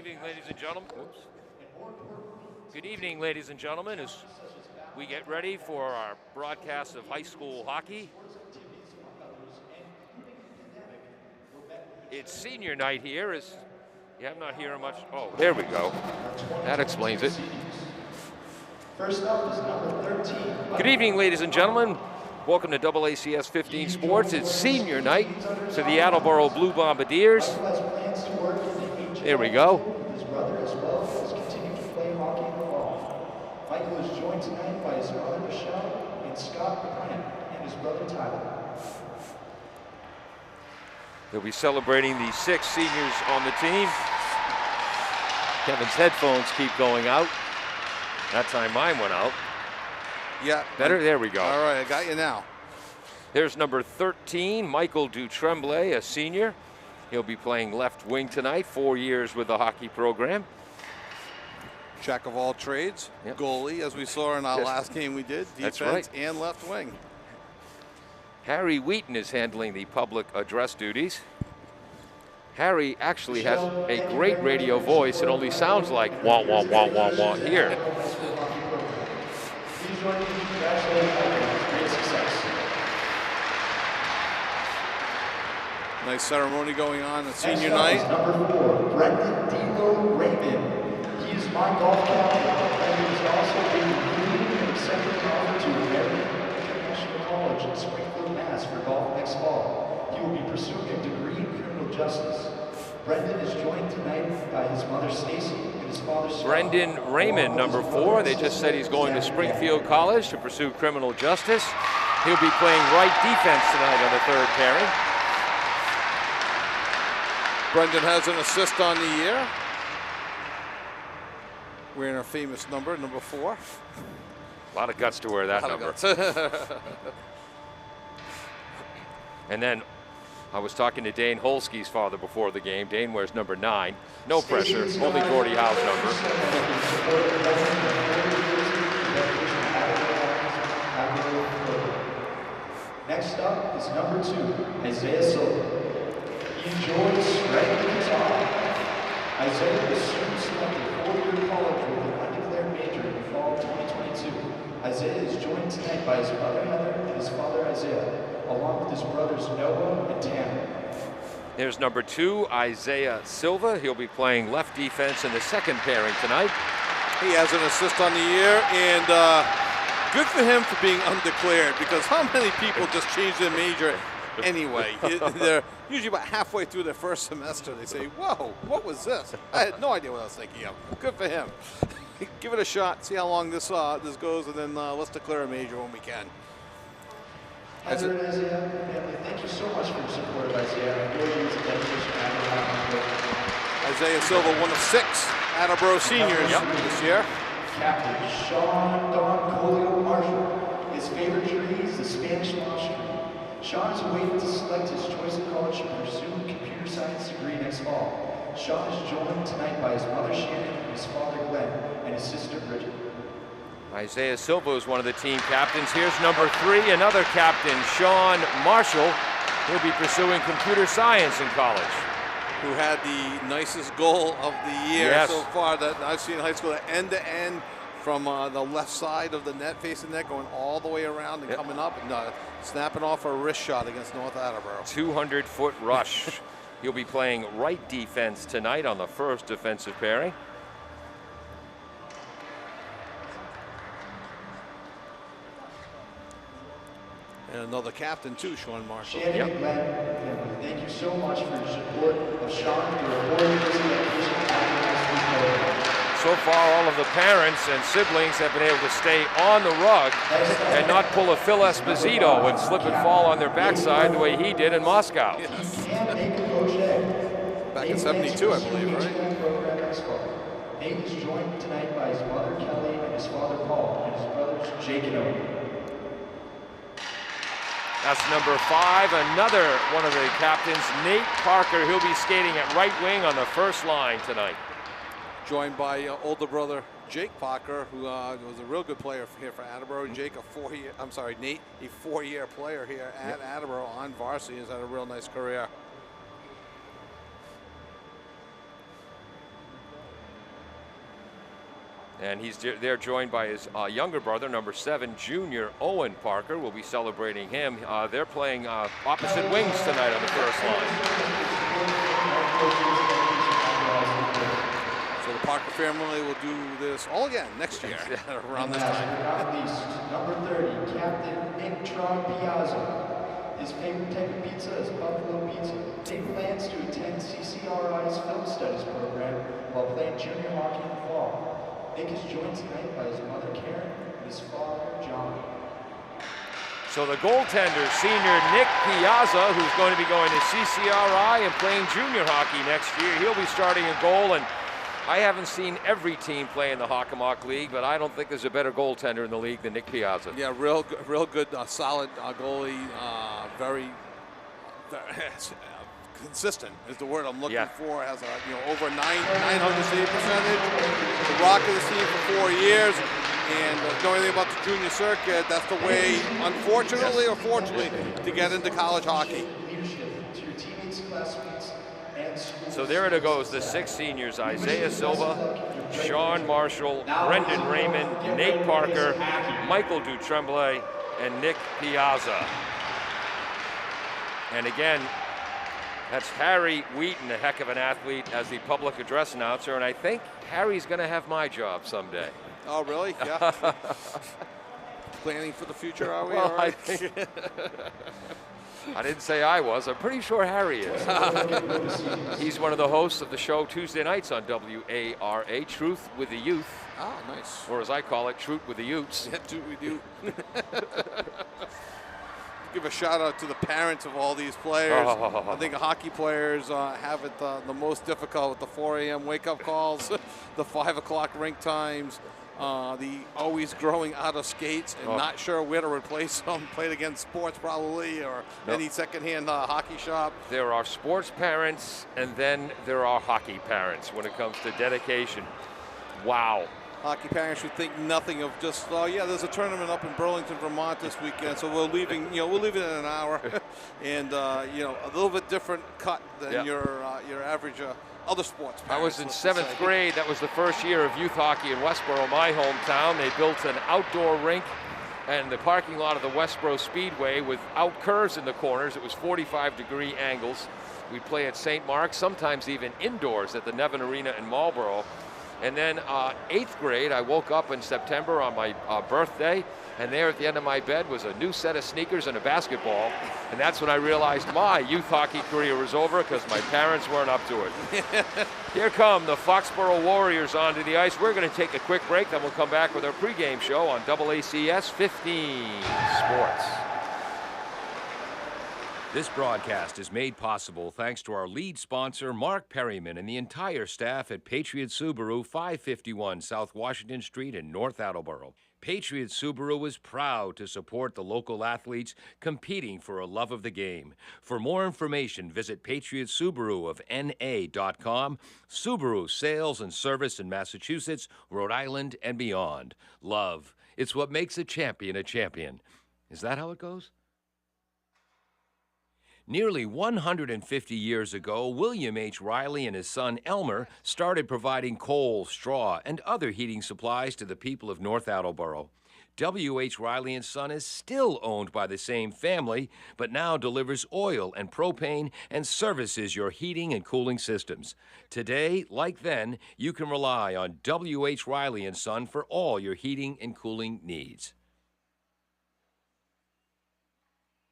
evening, ladies and gentlemen. Good evening, ladies and gentlemen, as we get ready for our broadcast of high school hockey. It's senior night here. I'm not hearing much. Oh, there we go. That explains it. First up is number 13. Good evening, ladies and gentlemen. Welcome to AACS 15 Sports. It's senior night for the Attleboro Blue Bombardiers. There we go. His brother as well has continued to play hockey in the fall. Michael is joined tonight by his mother Michelle and Scott Bryant and his brother Tyler. They'll be celebrating the 6 seniors on the team. Kevin's headphones keep going out. That time mine went out. Yeah. Better? There we go. All right, I got you now. There's number 13, Michael Dutremblay, a senior. He'll be playing left wing tonight, 4 years with the hockey program. Jack of all trades, Yep. goalie, as we saw in our last game we did, That's defense right. and left wing. Harry Wheaton is handling the public address duties. Harry actually has a great radio voice. It only sounds like wah, wah, wah, wah, wah here. Please join me in congratulating Michael on great success. Nice ceremony going on at senior Next up night. is number 4, Brendan D'Lo Raymond. He is my golf captain. Brendan is also being recruited and accepted an offer to American International College in Springfield, Mass. for golf next fall. He will be pursuing a degree in criminal justice. Brendan is joined tonight by his mother Stacy and his father Scott. Brendan Raymond, number 4. They just said he's going to Springfield College to pursue criminal justice. He'll be playing right defense tonight on the 3rd pairing. Brendan has an assist on the year. Wearing our famous number 4. A lot of guts to wear that number. And then I was talking to Dane Holsky's father before the game. Dane wears number 9. No pressure, only Gordie Howe's number. Next up is number 2, Isaiah Silva. He enjoys shredding the guitar. Isaiah was soon selected 4-year college with an undeclared major in the fall of 2022. Isaiah is joined tonight by his mother Heather and his father Isaiah, along with his brothers Noah and Tanner. There's number 2, Isaiah Silva. He'll be playing left defense in the 2nd pairing tonight. He has an assist on the year, and good for him for being undeclared, because how many people just change their major anyway? They're usually about halfway through their first semester. They say, whoa, what was this? I had no idea what I was thinking of. Good for him. Give it a shot, see how long this goes, and then let's declare a major when we can. Heather and Isaiah, family, thank you so much for your support of Isaiah. I know you as a dedication to Isaiah Silva, one of 6 Attleboro seniors this year. Captain Sean Don Colio Marshall. His favorite tree is the Spanish moss tree. Sean is waiting to select his choice of college to pursue a computer science degree next fall. Sean is joined tonight by his mother Shannon, his father Glenn, and his sister Bridget. Isaiah Silva is one of the team captains. Here's number 3, another captain, Sean Marshall. He'll be pursuing computer science in college. Who had the nicest goal of the year so far that I've seen in high school, end to end from the left side of the net, facing net, going all the way around and coming up and snapping off a wrist shot against North Attleboro. 200-foot rush. He'll be playing right defense tonight on the 1st defensive pairing. And another captain too, Sean Marshall. Shannon and Glenn, thank you so much for your support of Sean through a 4 years of education program. So far, all of the parents and siblings have been able to stay on the rug and not pull a Phil Esposito and slip and fall on their backside the way he did in Moscow. Yes. Back in 72, I believe, right? Nate is joined tonight by his mother Kelly and his father Paul and his brothers Jake and Owen. That's number 5, another one of the captains, Nate Parker. He'll be skating at right wing on the 1st line tonight. Joined by older brother Jake Parker, who was a real good player here for Attleboro. Nate, a 4-year player here at Attleboro on varsity, has had a real nice career. And he's there joined by his younger brother, number 7, junior Owen Parker. We'll be celebrating him. They're playing opposite wings tonight on the first line. So the Parker family will do this all again next year around this time. Not least, number 30, Captain Nick Piazza. His favorite type of pizza is buffalo pizza. Nick plans to attend CCRI's film studies program while playing junior hockey in the fall. Nick is joined tonight by his mother Karen and his father John. So the goaltender, senior Nick Piazza, who's going to be going to CCRI and playing junior hockey next year, he'll be starting a goal. And I haven't seen every team play in the Hockomock League, but I don't think there's a better goaltender in the league than Nick Piazza. Yeah, real good, solid goalie. Very consistent is the word I'm looking for. Has over 900 save percentage. The rock of the team for 4 years. And know anything about the junior circuit, that's the way, unfortunately or fortunately, to get into college hockey. So there it goes, the 6 seniors: Isaiah Silva, Sean Marshall, Brendan Raymond, Nate Parker, Michael Dutremblay, and Nick Piazza. And again, that's Harry Wheaton, a heck of an athlete, as the public address announcer. And I think Harry's going to have my job someday. Oh, really? Yeah. Planning for the future, are we? Well, all right? I didn't say I was. I'm pretty sure Harry is. He's one of the hosts of the show Tuesday nights on WARA, Truth with the Youth. Oh, nice. Or as I call it, Truth with the Utes. Yeah, Truth with you. Give a shout out to the parents of all these players. I think hockey players have it the most difficult with the 4 a.m. wake-up calls, the 5 o'clock rink times, the always growing out of skates and not sure where to replace them. Played against sports probably, or any secondhand hockey shop. There are sports parents, and then there are hockey parents when it comes to dedication. Wow. Hockey parents should think nothing of just, oh yeah, there's a tournament up in Burlington, Vermont this weekend, so we're leaving. We'll leave it in an hour, and a little bit different cut than your average other sports parents. I was in 7th grade. That was the first year of youth hockey in Westboro, my hometown. They built an outdoor rink and the parking lot of the Westboro Speedway without curves in the corners. It was 45-degree angles. We'd play at St. Mark's, sometimes even indoors at the Nevin Arena in Marlboro. And then 8th grade, I woke up in September on my birthday, and there at the end of my bed was a new set of sneakers and a basketball. And that's when I realized my youth hockey career was over, because my parents weren't up to it. Here come the Foxboro Warriors onto the ice. We're going to take a quick break, then we'll come back with our pregame show on AACS 15 Sports. This broadcast is made possible thanks to our lead sponsor, Mark Perryman, and the entire staff at Patriot Subaru, 551 South Washington Street in North Attleboro. Patriot Subaru is proud to support the local athletes competing for a love of the game. For more information, visit Patriot Subaru of NA.com. Subaru sales and service in Massachusetts, Rhode Island, and beyond. Love. It's what makes a champion a champion. Is that how it goes? Nearly 150 years ago, William H. Riley and his son Elmer started providing coal, straw, and other heating supplies to the people of North Attleboro. W.H. Riley & Son is still owned by the same family, but now delivers oil and propane and services your heating and cooling systems. Today, like then, you can rely on W.H. Riley & Son for all your heating and cooling needs.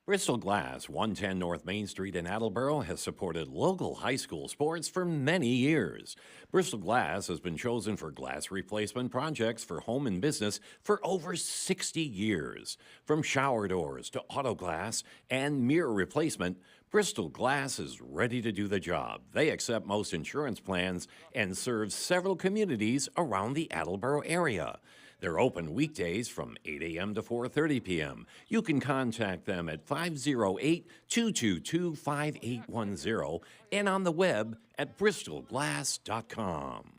Bristol Glass, 110 North Main Street in Attleboro, has supported local high school sports for many years. Bristol Glass has been chosen for glass replacement projects for home and business for over 60 years. From shower doors to auto glass and mirror replacement, Bristol Glass is ready to do the job. They accept most insurance plans and serve several communities around the Attleboro area. They're open weekdays from 8 a.m. to 4:30 p.m. You can contact them at 508-222-5810 and on the web at bristolglass.com.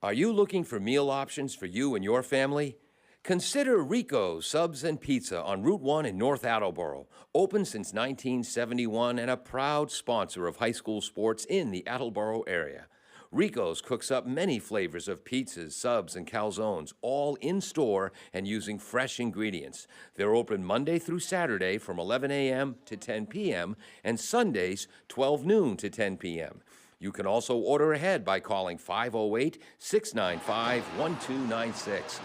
Are you looking for meal options for you and your family? Consider Rico's Subs and Pizza on Route 1 in North Attleboro. Open since 1971 and a proud sponsor of high school sports in the Attleboro area. Rico's cooks up many flavors of pizzas, subs, and calzones, all in-store and using fresh ingredients. They're open Monday through Saturday from 11 a.m. to 10 p.m. and Sundays 12 noon to 10 p.m. You can also order ahead by calling 508-695-1296.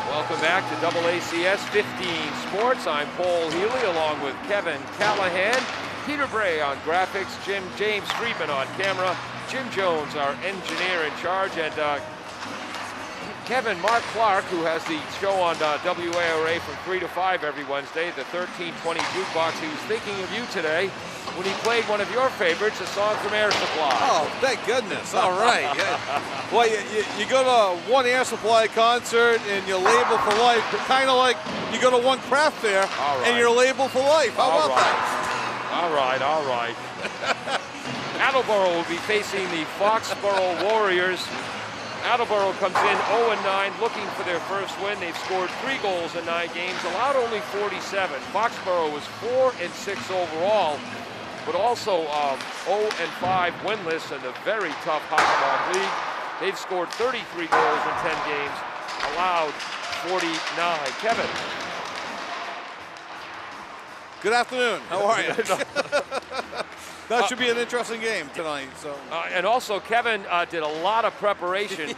Welcome back to AACS 15 Sports. I'm Paul Healy along with Kevin Callahan, Peter Bray on graphics, James Friedman on camera, Jim Jones, our engineer in charge, and Kevin, Mark Clark, who has the show on WARA from 3 to 5 every Wednesday, the 1320 Jukebox. He was thinking of you today when he played one of your favorites, a song from Air Supply. Oh, thank goodness. All right. Yeah. Well, you go to one Air Supply concert and you're labeled for life, kind of like you go to one craft fair and you're labeled for life. How about that? All right. Attleboro will be facing the Foxboro Warriors. Attleboro comes in 0-9, looking for their first win. They've scored 3 goals in 9 games, allowed only 47. Foxboro was 4-6 overall, but also 0-5 winless in the very tough Hockomock League. They've scored 33 goals in 10 games, allowed 49. Kevin. Good afternoon. How are you? That should be an interesting game tonight. So, and also, Kevin did a lot of preparation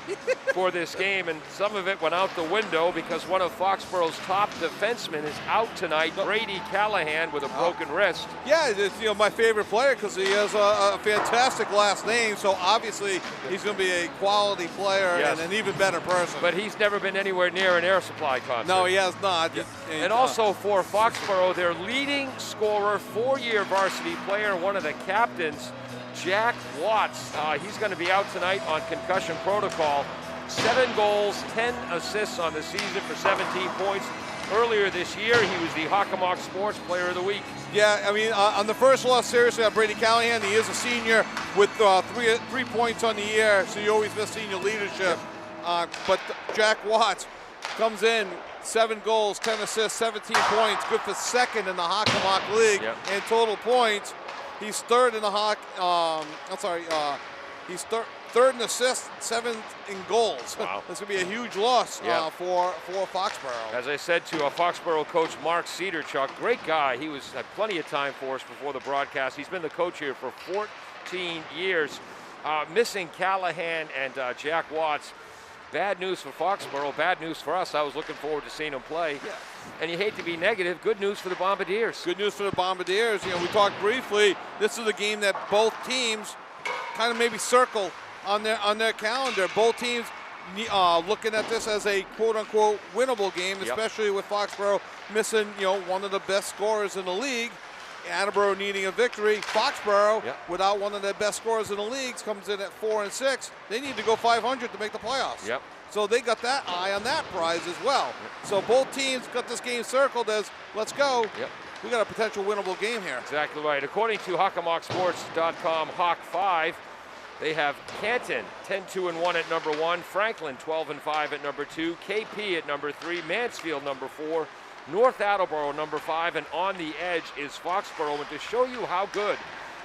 for this game, and some of it went out the window because one of Foxboro's top defensemen is out tonight, Brady Callahan, with a broken wrist. Yeah, it's my favorite player because he has a fantastic last name. So obviously, he's going to be a quality player and an even better person. But he's never been anywhere near an Air Supply concert. No, he has not. Yeah. And also for Foxboro, their leading scorer, 4-year varsity player, one of the captains, Jack Watts. He's going to be out tonight on concussion protocol. 7 goals, 10 assists on the season for 17 points. Earlier this year, he was the Hockomock Sports Player of the Week. Yeah, I mean, on the first loss, seriously, on Brady Callahan, he is a senior with 3 points on the year, so you always miss senior leadership. But Jack Watts comes in, 7 goals, 10 assists, 17 points, good for second in the Hockomock League in total points. He's third in the he's third in assists, 7th in goals. Wow. This would be a huge loss for Foxboro. As I said to Foxboro coach Mark Cedarchuk, great guy. He had plenty of time for us before the broadcast. He's been the coach here for 14 years. Missing Callahan and Jack Watts. Bad news for Foxboro, bad news for us. I was looking forward to seeing him play. Yeah. And you hate to be negative, good news for the Bombardiers. Good news for the Bombardiers. We talked briefly, this is a game that both teams kind of maybe circle on their calendar. Both teams looking at this as a quote-unquote winnable game, especially with Foxboro missing, one of the best scorers in the league. Attleboro needing a victory. Foxboro, without one of their best scorers in the league, comes in at 4-6. They need to go 500 to make the playoffs. Yep. So they got that eye on that prize as well. So both teams got this game circled as, let's go. Yep. We got a potential winnable game here. Exactly right. According to HockomockSports.com, Hawk 5, they have Canton 10-2-1 at number 1, Franklin 12-5 at number 2, KP at number 3, Mansfield number 4, North Attleboro number 5, and on the edge is Foxboro. And to show you how good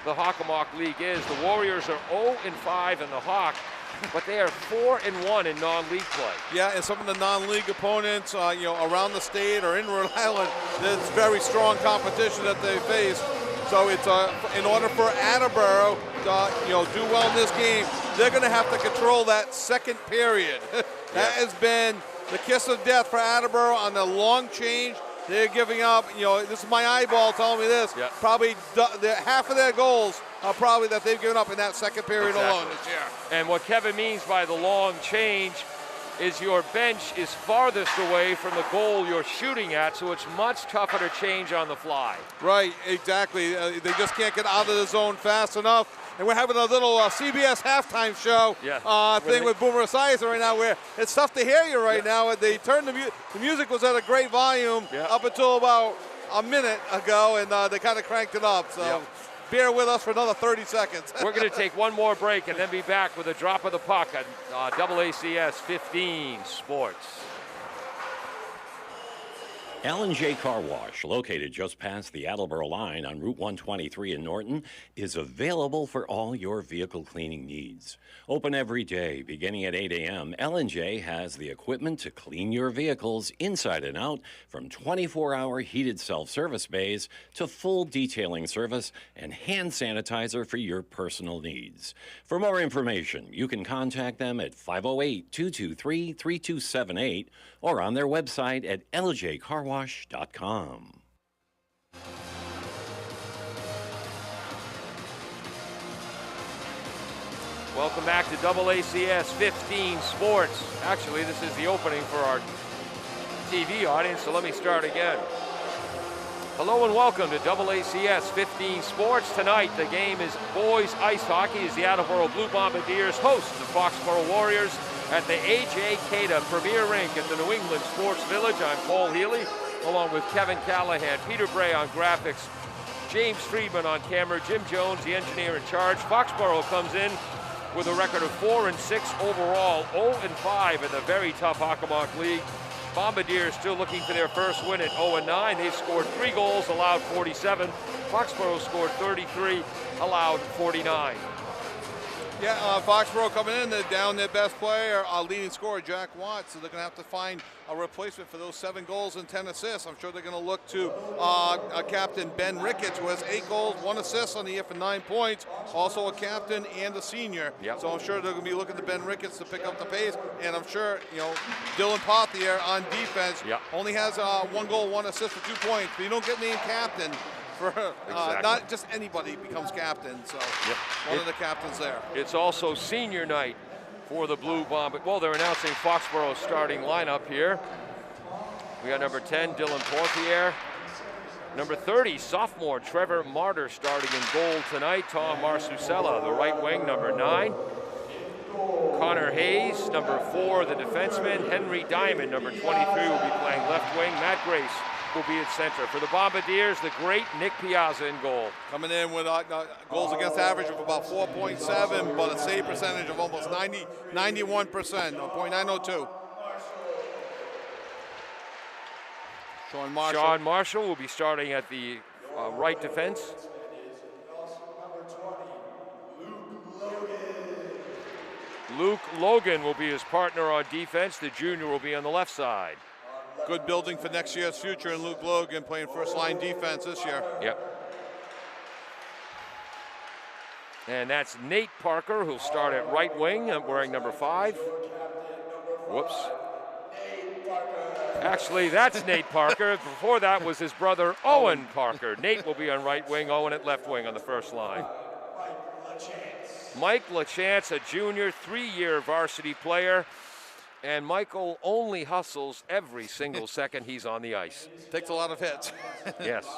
the Hockomock League is, the Warriors are 0-5 in the Hawk, but they are 4-1 in non-league play. Yeah, and some of the non-league opponents, around the state or in Rhode Island, there's very strong competition that they face. So it's in order for Attleboro to do well in this game, they're going to have to control that second period. That has been the kiss of death for Attleboro on the long change. They're giving up, this is my eyeball telling me this, probably half of their goals are probably that they've given up in that second period alone this year. And what Kevin means by the long change is your bench is farthest away from the goal you're shooting at, so it's much tougher to change on the fly. Right, exactly. They just can't get out of the zone fast enough. And we're having a little CBS halftime show thing with Boomer Esiason right now, where it's tough to hear you right now. They turned the music was at a great volume up until about a minute ago, and they kind of cranked it up. So bear with us for another 30 seconds. We're going to take one more break and then be back with a drop of the puck on AACS 15 Sports. L&J Car Wash, located just past the Attleboro line on Route 123 in Norton, is available for all your vehicle cleaning needs. Open every day, beginning at 8 a.m., L&J has the equipment to clean your vehicles inside and out, from 24-hour heated self-service bays to full detailing service and hand sanitizer for your personal needs. For more information, you can contact them at 508-223-3278 or on their website at ljcarwash.com. Welcome back to AACS 15 Sports. Actually, this is the opening for our TV audience, so let me start again. Hello and welcome to AACS 15 Sports. Tonight, the game is boys ice hockey as the Attleboro Blue Bombardiers host the Foxboro Warriors at the A.J. Cada Premier Rink at the New England Sports Village. I'm Paul Healy, along with Kevin Callahan, Peter Bray on graphics, James Friedman on camera, Jim Jones, the engineer in charge. Foxboro comes in with a record of 4-6 overall, 0-5 in the very tough Hockomock League. Bombardiers still looking for their first win at 0-9. They've scored 3 goals, allowed 47. Foxboro scored 33, allowed 49. Yeah, Foxboro coming in, they're down their best player, leading scorer, Jack Watts, so they're going to have to find a replacement for those 7 goals and 10 assists. I'm sure they're going to look to captain Ben Ricketts, who has 8 goals, 1 assist on the year for 9 points, also a captain and a senior. Yep. So I'm sure they're going to be looking to Ben Ricketts to pick up the pace, and I'm sure, Dylan Pothier on defense only has 1 goal, 1 assist for 2 points, but you don't get named captain. Exactly. Not just anybody becomes captain, so one of the captains there. It's also senior night for the Blue Bomb. Well, they're announcing Foxboro's starting lineup here. We got number 10, Dylan Portier. Number 30, sophomore Trevor Martyr starting in goal tonight. Tom Marsusella, the right wing, number 9. Connor Hayes, number 4, the defenseman. Henry Diamond, number 23, will be playing left wing. Matt Grace will be at center. For the Bombardiers, the great Nick Piazza in goal. Coming in with goals against average of about 4.7, but a save percentage of almost 91%, .902. Sean Marshall will be starting at the right defense. Luke Logan will be his partner on defense. The junior will be on the left side. Good building for next year's future, and Luke Logan playing first-line defense this year. Yep. And that's Nate Parker, who'll start at right wing, wearing number 5. Whoops. Actually, that's Nate Parker. Before that was his brother, Owen Parker. Nate will be on right wing, Owen at left wing on the first line. Mike LaChance, a junior, 3-year varsity player. And Michael only hustles every single second he's on the ice. Takes a lot of hits. Yes.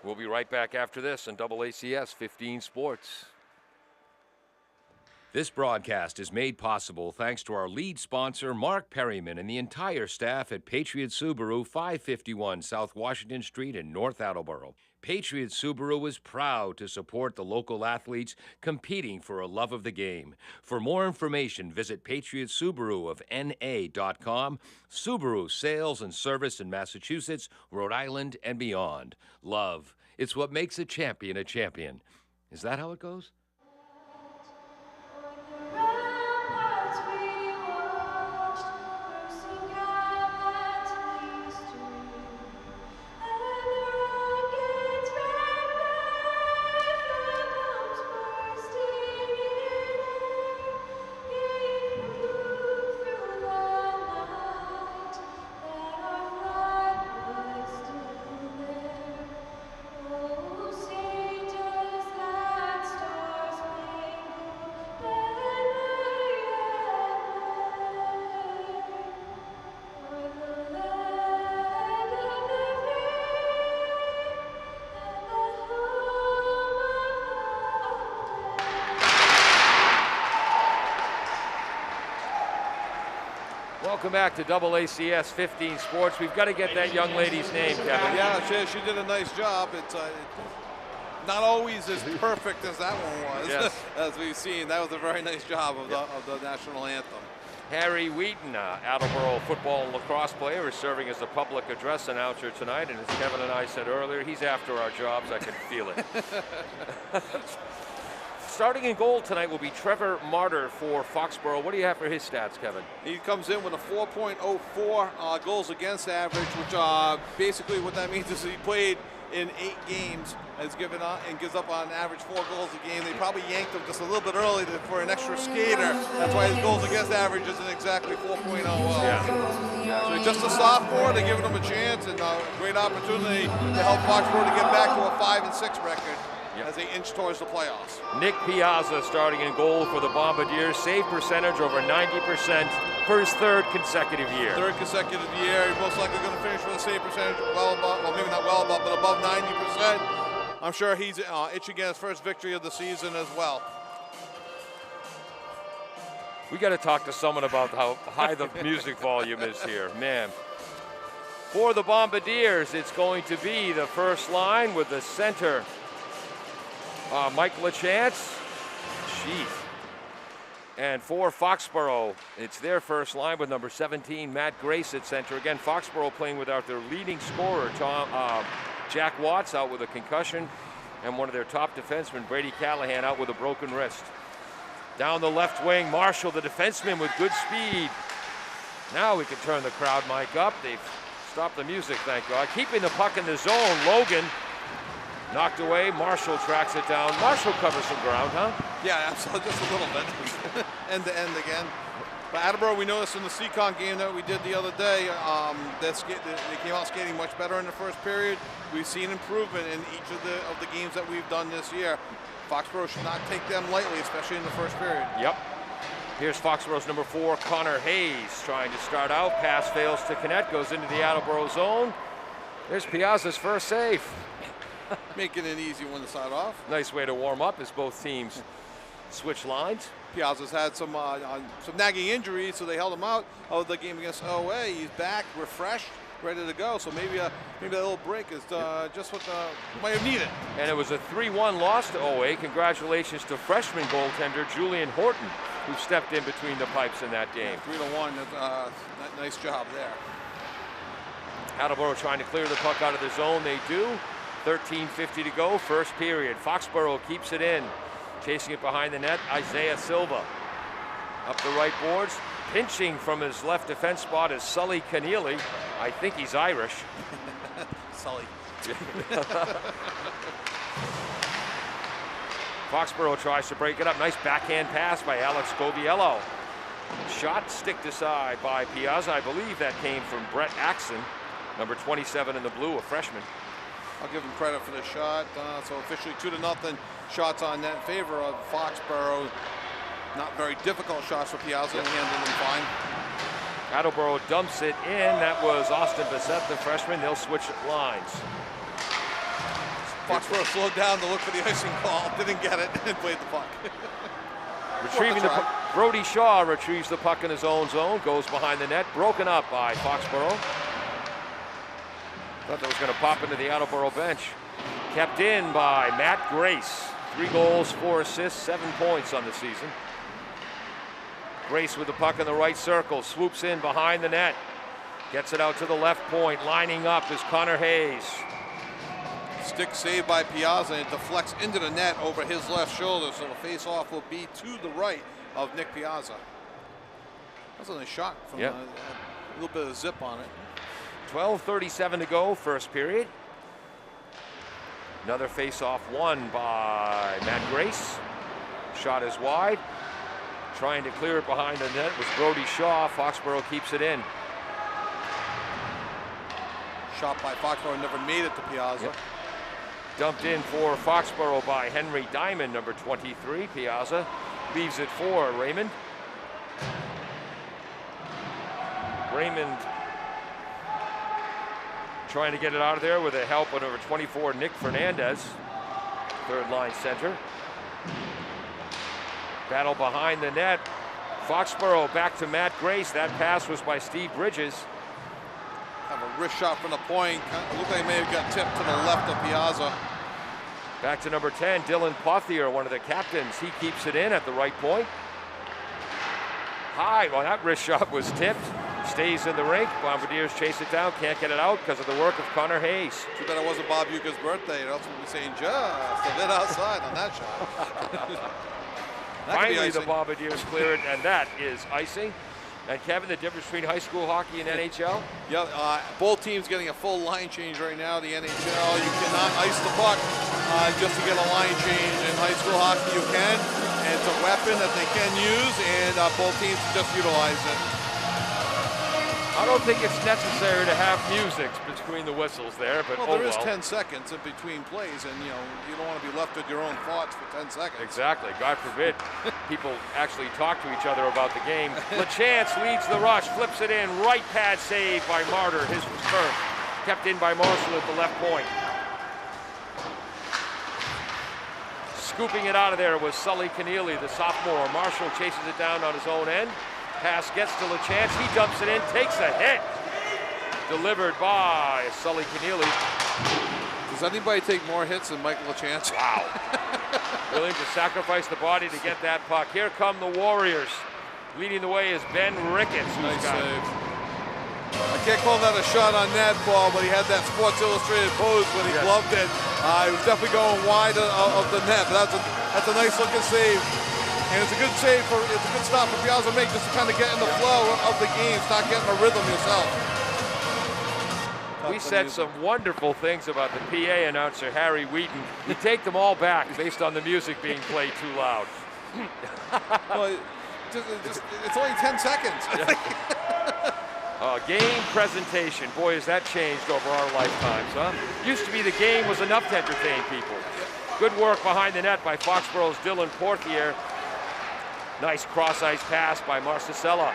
We'll be right back after this on AACS 15 Sports. This broadcast is made possible thanks to our lead sponsor, Mark Perryman, and the entire staff at Patriot Subaru, 551 South Washington Street in North Attleboro. Patriot Subaru is proud to support the local athletes competing for a love of the game. For more information, visit Patriot Subaru of NA.com. Subaru sales and service in Massachusetts, Rhode Island, and beyond. Love, it's what makes a champion a champion. Is that how it goes? Welcome back to AACS 15 Sports. We've got to get that young lady's name, Kevin. Yeah, she did a nice job. It's not always as perfect as that one was, yes. as we've seen. That was a very nice job of the national anthem. Harry Wheaton, Attleboro football and lacrosse player, is serving as the public address announcer tonight. And as Kevin and I said earlier, he's after our jobs. I can feel it. Starting in goal tonight will be Trevor Martyr for Foxboro. What do you have for his stats, Kevin? He comes in with a 4.04 goals against average, which basically what that means is he played in 8 games, has given up and gives up on average 4 goals a game. They probably yanked him just a little bit early for an extra skater. That's why his goals against average isn't exactly 4.00. Yeah. So he's just a sophomore. They're giving him a chance and a great opportunity to help Foxboro to get back to a 5-6 record as they inch towards the playoffs. Nick Piazza starting in goal for the Bombardiers. Save percentage over 90% for his 3rd consecutive year. 3rd consecutive year. He's most likely going to finish with a save percentage well above, well maybe not well above, but above 90%. I'm sure he's itching to get his first victory of the season as well. We got to talk to someone about how high the music volume is here, man. For the Bombardiers, it's going to be the first line with the center, Mike LaChance. Jeez. And for Foxboro, it's their first line with number 17, Matt Grace at center. Again, Foxboro playing without their leading scorer, Jack Watts, out with a concussion, and one of their top defensemen, Brady Callahan, out with a broken wrist. Down the left wing, Marshall, the defenseman, with good speed. Now we can turn the crowd mic up. They've stopped the music, thank God. Keeping the puck in the zone, Logan knocked away. Marshall tracks it down. Marshall covers some ground, huh? Yeah, absolutely, just a little bit. End to end again. But Attleboro, we noticed in the Seacon game that we did the other day, they came out skating much better in the first period. We've seen improvement in each of the games that we've done this year. Foxboro should not take them lightly, especially in the first period. Yep. Here's Foxboro's number 4, Connor Hayes, trying to start out. Pass fails to connect, goes into the Attleboro zone. There's Piazza's first save. Making an easy one to start off. Nice way to warm up as both teams switch lines. Piazza's had some nagging injuries, so they held him out of the game against OA. He's back, refreshed, ready to go. So maybe that little break is just what might have needed. And it was a 3-1 loss to OA. Congratulations to freshman goaltender Julian Horton, who stepped in between the pipes in that game. 3-1. Nice job there. Attleboro trying to clear the puck out of the zone. They do. 13:50 to go, first period. Foxboro keeps it in. Chasing it behind the net, Isaiah Silva. Up the right boards. Pinching from his left defense spot is Sully Keneally. I think he's Irish. Sully. Foxboro tries to break it up. Nice backhand pass by Alex Coviello. Shot sticked aside by Piazza. I believe that came from Brett Axon, number 27 in the blue, a freshman. I'll give him credit for the shot. So officially 2-0 shots on net in favor of Foxboro. Not very difficult shots for Piazza, and handling them fine. Attleboro dumps it in. That was Austin Bissett, the freshman. They'll switch lines. Foxboro slowed down to look for the icing call, didn't get it, and played the puck. Retrieving the puck. Brody Shaw retrieves the puck in his own zone, goes behind the net, broken up by Foxboro. Thought that was going to pop into the Attleboro bench. Kept in by Matt Grace. 3 goals, 4 assists, 7 points on the season. Grace with the puck in the right circle, swoops in behind the net. Gets it out to the left point. Lining up is Connor Hayes. Stick saved by Piazza, and it deflects into the net over his left shoulder, so the face-off will be to the right of Nick Piazza. That's a nice shot from a little bit of zip on it. 12:37 to go, first period. Another face-off won by Matt Grace. Shot is wide. Trying to clear it behind the net was Brody Shaw. Foxboro keeps it in. Shot by Foxboro, never made it to Piazza. Yep. Dumped in for Foxboro by Henry Diamond, number 23. Piazza leaves it for Raymond. Raymond trying to get it out of there with the help of number 24, Nick Fernandez, third line center. Battle behind the net. Foxboro back to Matt Grace. That pass was by Steve Bridges. Have a wrist shot from the point. Looked like he may have got tipped to the left of Piazza. Back to number 10, Dylan Pothier, one of the captains. He keeps it in at the right point. high. Well, that wrist shot was tipped. Stays in the rink. Bombardiers chase it down. Can't get it out because of the work of Connor Hayes. Too bad it wasn't Bob Ueca's birthday, or else we'd be saying just a bit outside on that shot. Finally, the Bombardiers clear it, and that is icing. And Kevin, the difference between high school hockey and NHL? Yeah, both teams getting a full line change right now. The NHL, you cannot ice the puck just to get a line change. In high school hockey, you can, and it's a weapon that they can use, and both teams just utilize it. I don't think it's necessary to have music between the whistles there, but well, there is 10 seconds in between plays, and you don't want to be left with your own thoughts for 10 seconds. Exactly. God forbid people actually talk to each other about the game. LaChance leads the rush, flips it in, right pad save by Martyr. His was first. Kept in by Marshall at the left point. Scooping it out of there was Sully Keneally, the sophomore. Marshall chases it down on his own end. Pass gets to LaChance. He dumps it in, takes a hit. Delivered by Sully Keneally. Does anybody take more hits than Michael LaChance? Wow. Willing to sacrifice the body to get that puck. Here come the Warriors. Leading the way is Ben Ricketts. Nice save. I can't call that a shot on net, Paul, but he had that Sports Illustrated pose when he gloved it. He was definitely going wide of the net, but that's a nice looking save. And it's a good save it's a good stop for Piazza to make just to kind of get in the flow of the game, start getting a rhythm yourself. We said some wonderful things about the PA announcer, Harry Wheaton. We take them all back based on the music being played too loud. Well, it's only 10 seconds. Game presentation. Boy, has that changed over our lifetimes, huh? Used to be the game was enough to entertain people. Good work behind the net by Foxboro's Dylan Portier. Nice cross-ice pass by Marcicella.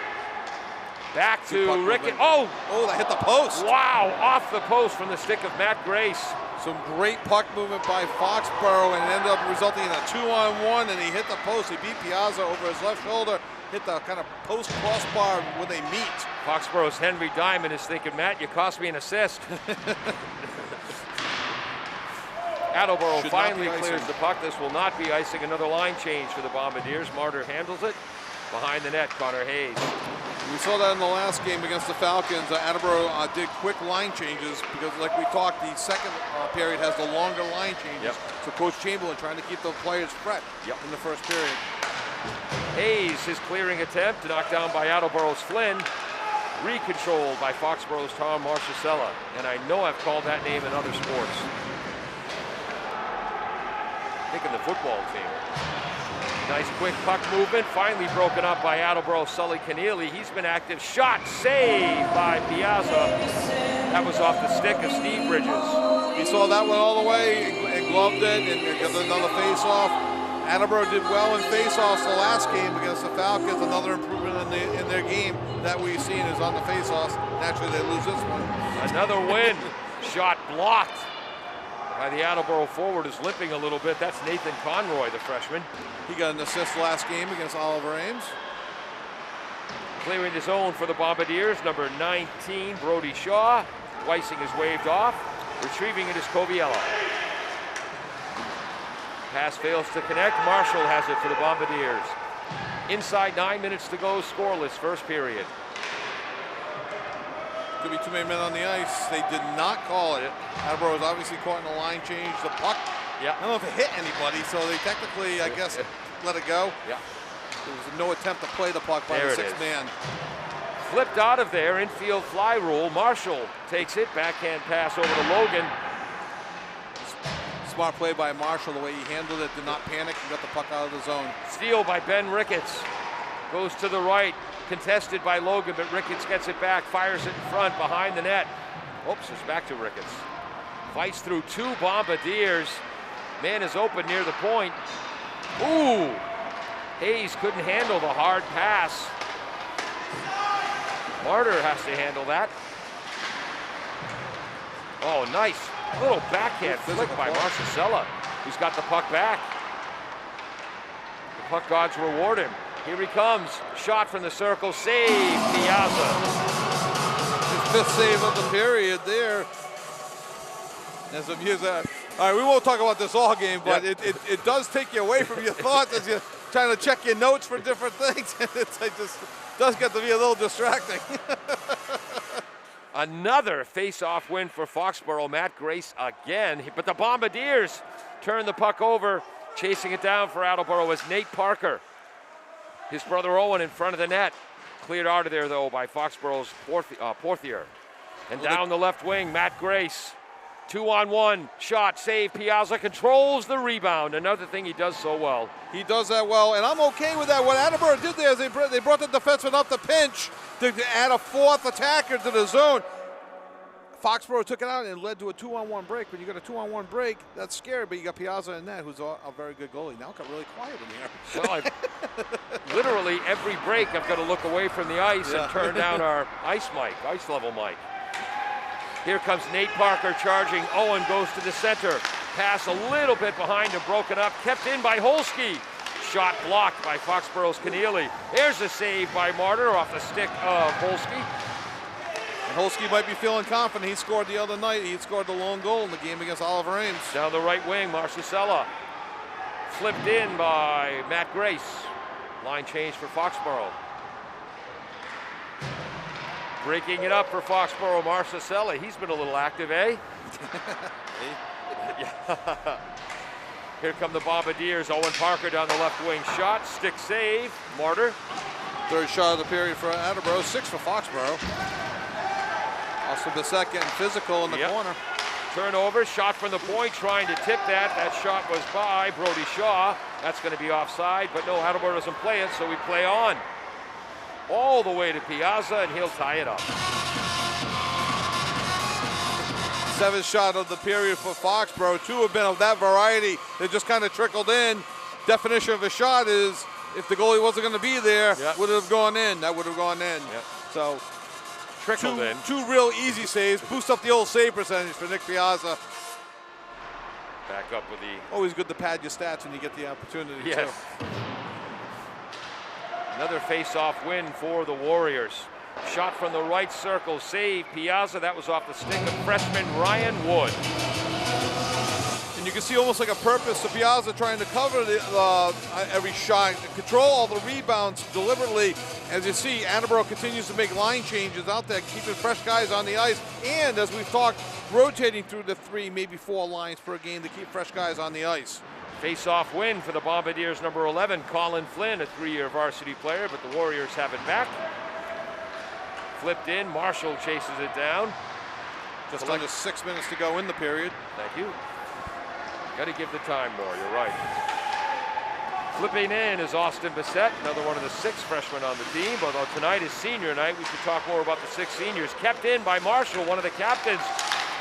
Back to Rickett. Oh, that hit the post. Wow, off the post from the stick of Matt Grace. Some great puck movement by Foxboro, and it ended up resulting in a 2-on-1, and he hit the post. He beat Piazza over his left shoulder, hit the kind of post crossbar when they meet. Foxboro's Henry Diamond is thinking, Matt, you cost me an assist. Attleboro finally clears the puck. This will not be icing. Another line change for the Bombardiers. Martyr handles it. Behind the net, Connor Hayes. We saw that in the last game against the Falcons. Attleboro did quick line changes because, like we talked, the second period has the longer line changes. Yep. So Coach Chamberlain trying to keep the players fresh in the first period. Hayes, his clearing attempt, knocked down by Attleboro's Flynn. Recontrolled by Foxboro's Tom Marchesella. And I know I've called that name in other sports. In the football team. Nice quick puck movement, finally broken up by Attleboro Sully Keneally. He's been active. Shot saved by Piazza. That was off the stick of Steve Bridges. He saw that one all the way and gloved it and got another face-off. Attleboro did well in face-offs the last game against the Falcons. Another improvement in their game that we've seen is on the face-offs. Naturally, they lose this one. Another win. Shot blocked by the Attleboro forward, is limping a little bit. That's Nathan Conroy, the freshman. He got an assist last game against Oliver Ames. Clearing the zone for the Bombardiers, number 19, Brody Shaw. Weissing is waved off. Retrieving it is Coviello. Pass fails to connect. Marshall has it for the Bombardiers. Inside 9 minutes to go, scoreless first period. Could be too many men on the ice. They did not call it. Attleboro was obviously caught in a line change. The puck, I don't know if it hit anybody, so they technically, I guess, let it go. Yeah. There was no attempt to play the puck by the sixth man. Flipped out of there, infield fly rule. Marshall takes it, backhand pass over to Logan. Smart play by Marshall, the way he handled it, did not panic and got the puck out of the zone. Steal by Ben Ricketts. Goes to the right. Contested by Logan, but Ricketts gets it back, fires it in front, behind the net. Oops, it's back to Ricketts. Fights through two Bombardiers. Man is open near the point. Ooh! Hayes couldn't handle the hard pass. Martyr has to handle that. Oh, nice. Little backhand flick by Marcicella, who's got the puck back. The puck gods reward him. Here he comes. Shot from the circle. Save Piazza. His fifth save of the period there. As of years, all right, we won't talk about this all game, but it does take you away from your thoughts as you're trying to check your notes for different things. And does get to be a little distracting. Another face-off win for Foxboro. Matt Grace again, but the Bombardiers turn the puck over. Chasing it down for Attleboro was Nate Parker. His brother Owen in front of the net. Cleared out of there, though, by Foxboro's Porthier. And down the left wing, Matt Grace. 2-on-1, shot, save. Piazza controls the rebound. Another thing he does so well. He does that well, and I'm okay with that. What Attleboro did there is they brought the defenseman up the pinch to add a fourth attacker to the zone. Foxboro took it out and led to a 2-on-1 break. When you got a 2-on-1 break, that's scary, but you got Piazza in net, who's a very good goalie. Now it got really quiet in here. Well, literally every break I've got to look away from the ice and turn down our ice level mic. Here comes Nate Parker charging. Owen goes to the center. Pass a little bit behind him, broken up, kept in by Holski. Shot blocked by Foxboro's Keneally. There's a save by Martyr off the stick of Holski. And Holski might be feeling confident. He scored the other night. He scored the lone goal in the game against Oliver Ames. Down the right wing, Marcicella. Flipped in by Matt Grace. Line change for Foxboro. Breaking it up for Foxboro, Marcicella. He's been a little active, eh? Here come the Bombardiers. Owen Parker down the left wing. Shot, stick save. Martyr. Third shot of the period for Attleboro, 6 for Foxboro. Also the second physical in the corner. Turnover, shot from the point, trying to tip that. That shot was by Brody Shaw. That's going to be offside, but no, Attleboro doesn't play it, so we play on. All the way to Piazza, and he'll tie it up. 7th shot of the period for Foxboro. 2 have been of that variety. They just kind of trickled in. Definition of a shot is if the goalie wasn't going to be there, would have gone in. That would have gone in. So trickled in. 2 real easy saves. Boost up the old save percentage for Nick Piazza. Back up with the... Always good to pad your stats when you get the opportunity. Yes. Too. Another face-off win for the Warriors. Shot from the right circle, save Piazza. That was off the stick of freshman Ryan Wood. And you can see almost like a purpose to Piazza trying to cover every shot, control all the rebounds deliberately. As you see, Attleboro continues to make line changes out there, keeping fresh guys on the ice. And as we've talked, rotating through the 3, maybe 4 lines per game to keep fresh guys on the ice. Face-off win for the Bombardiers, number 11, Colin Flynn, a 3-year varsity player, but the Warriors have it back. Flipped in, Marshall chases it down. Just under 6 minutes to go in the period. Thank you. Got to give the time more, you're right. Flipping in is Austin Bissett, another one of the 6 freshmen on the team, although tonight is senior night. We should talk more about the 6 seniors. Kept in by Marshall, one of the captains.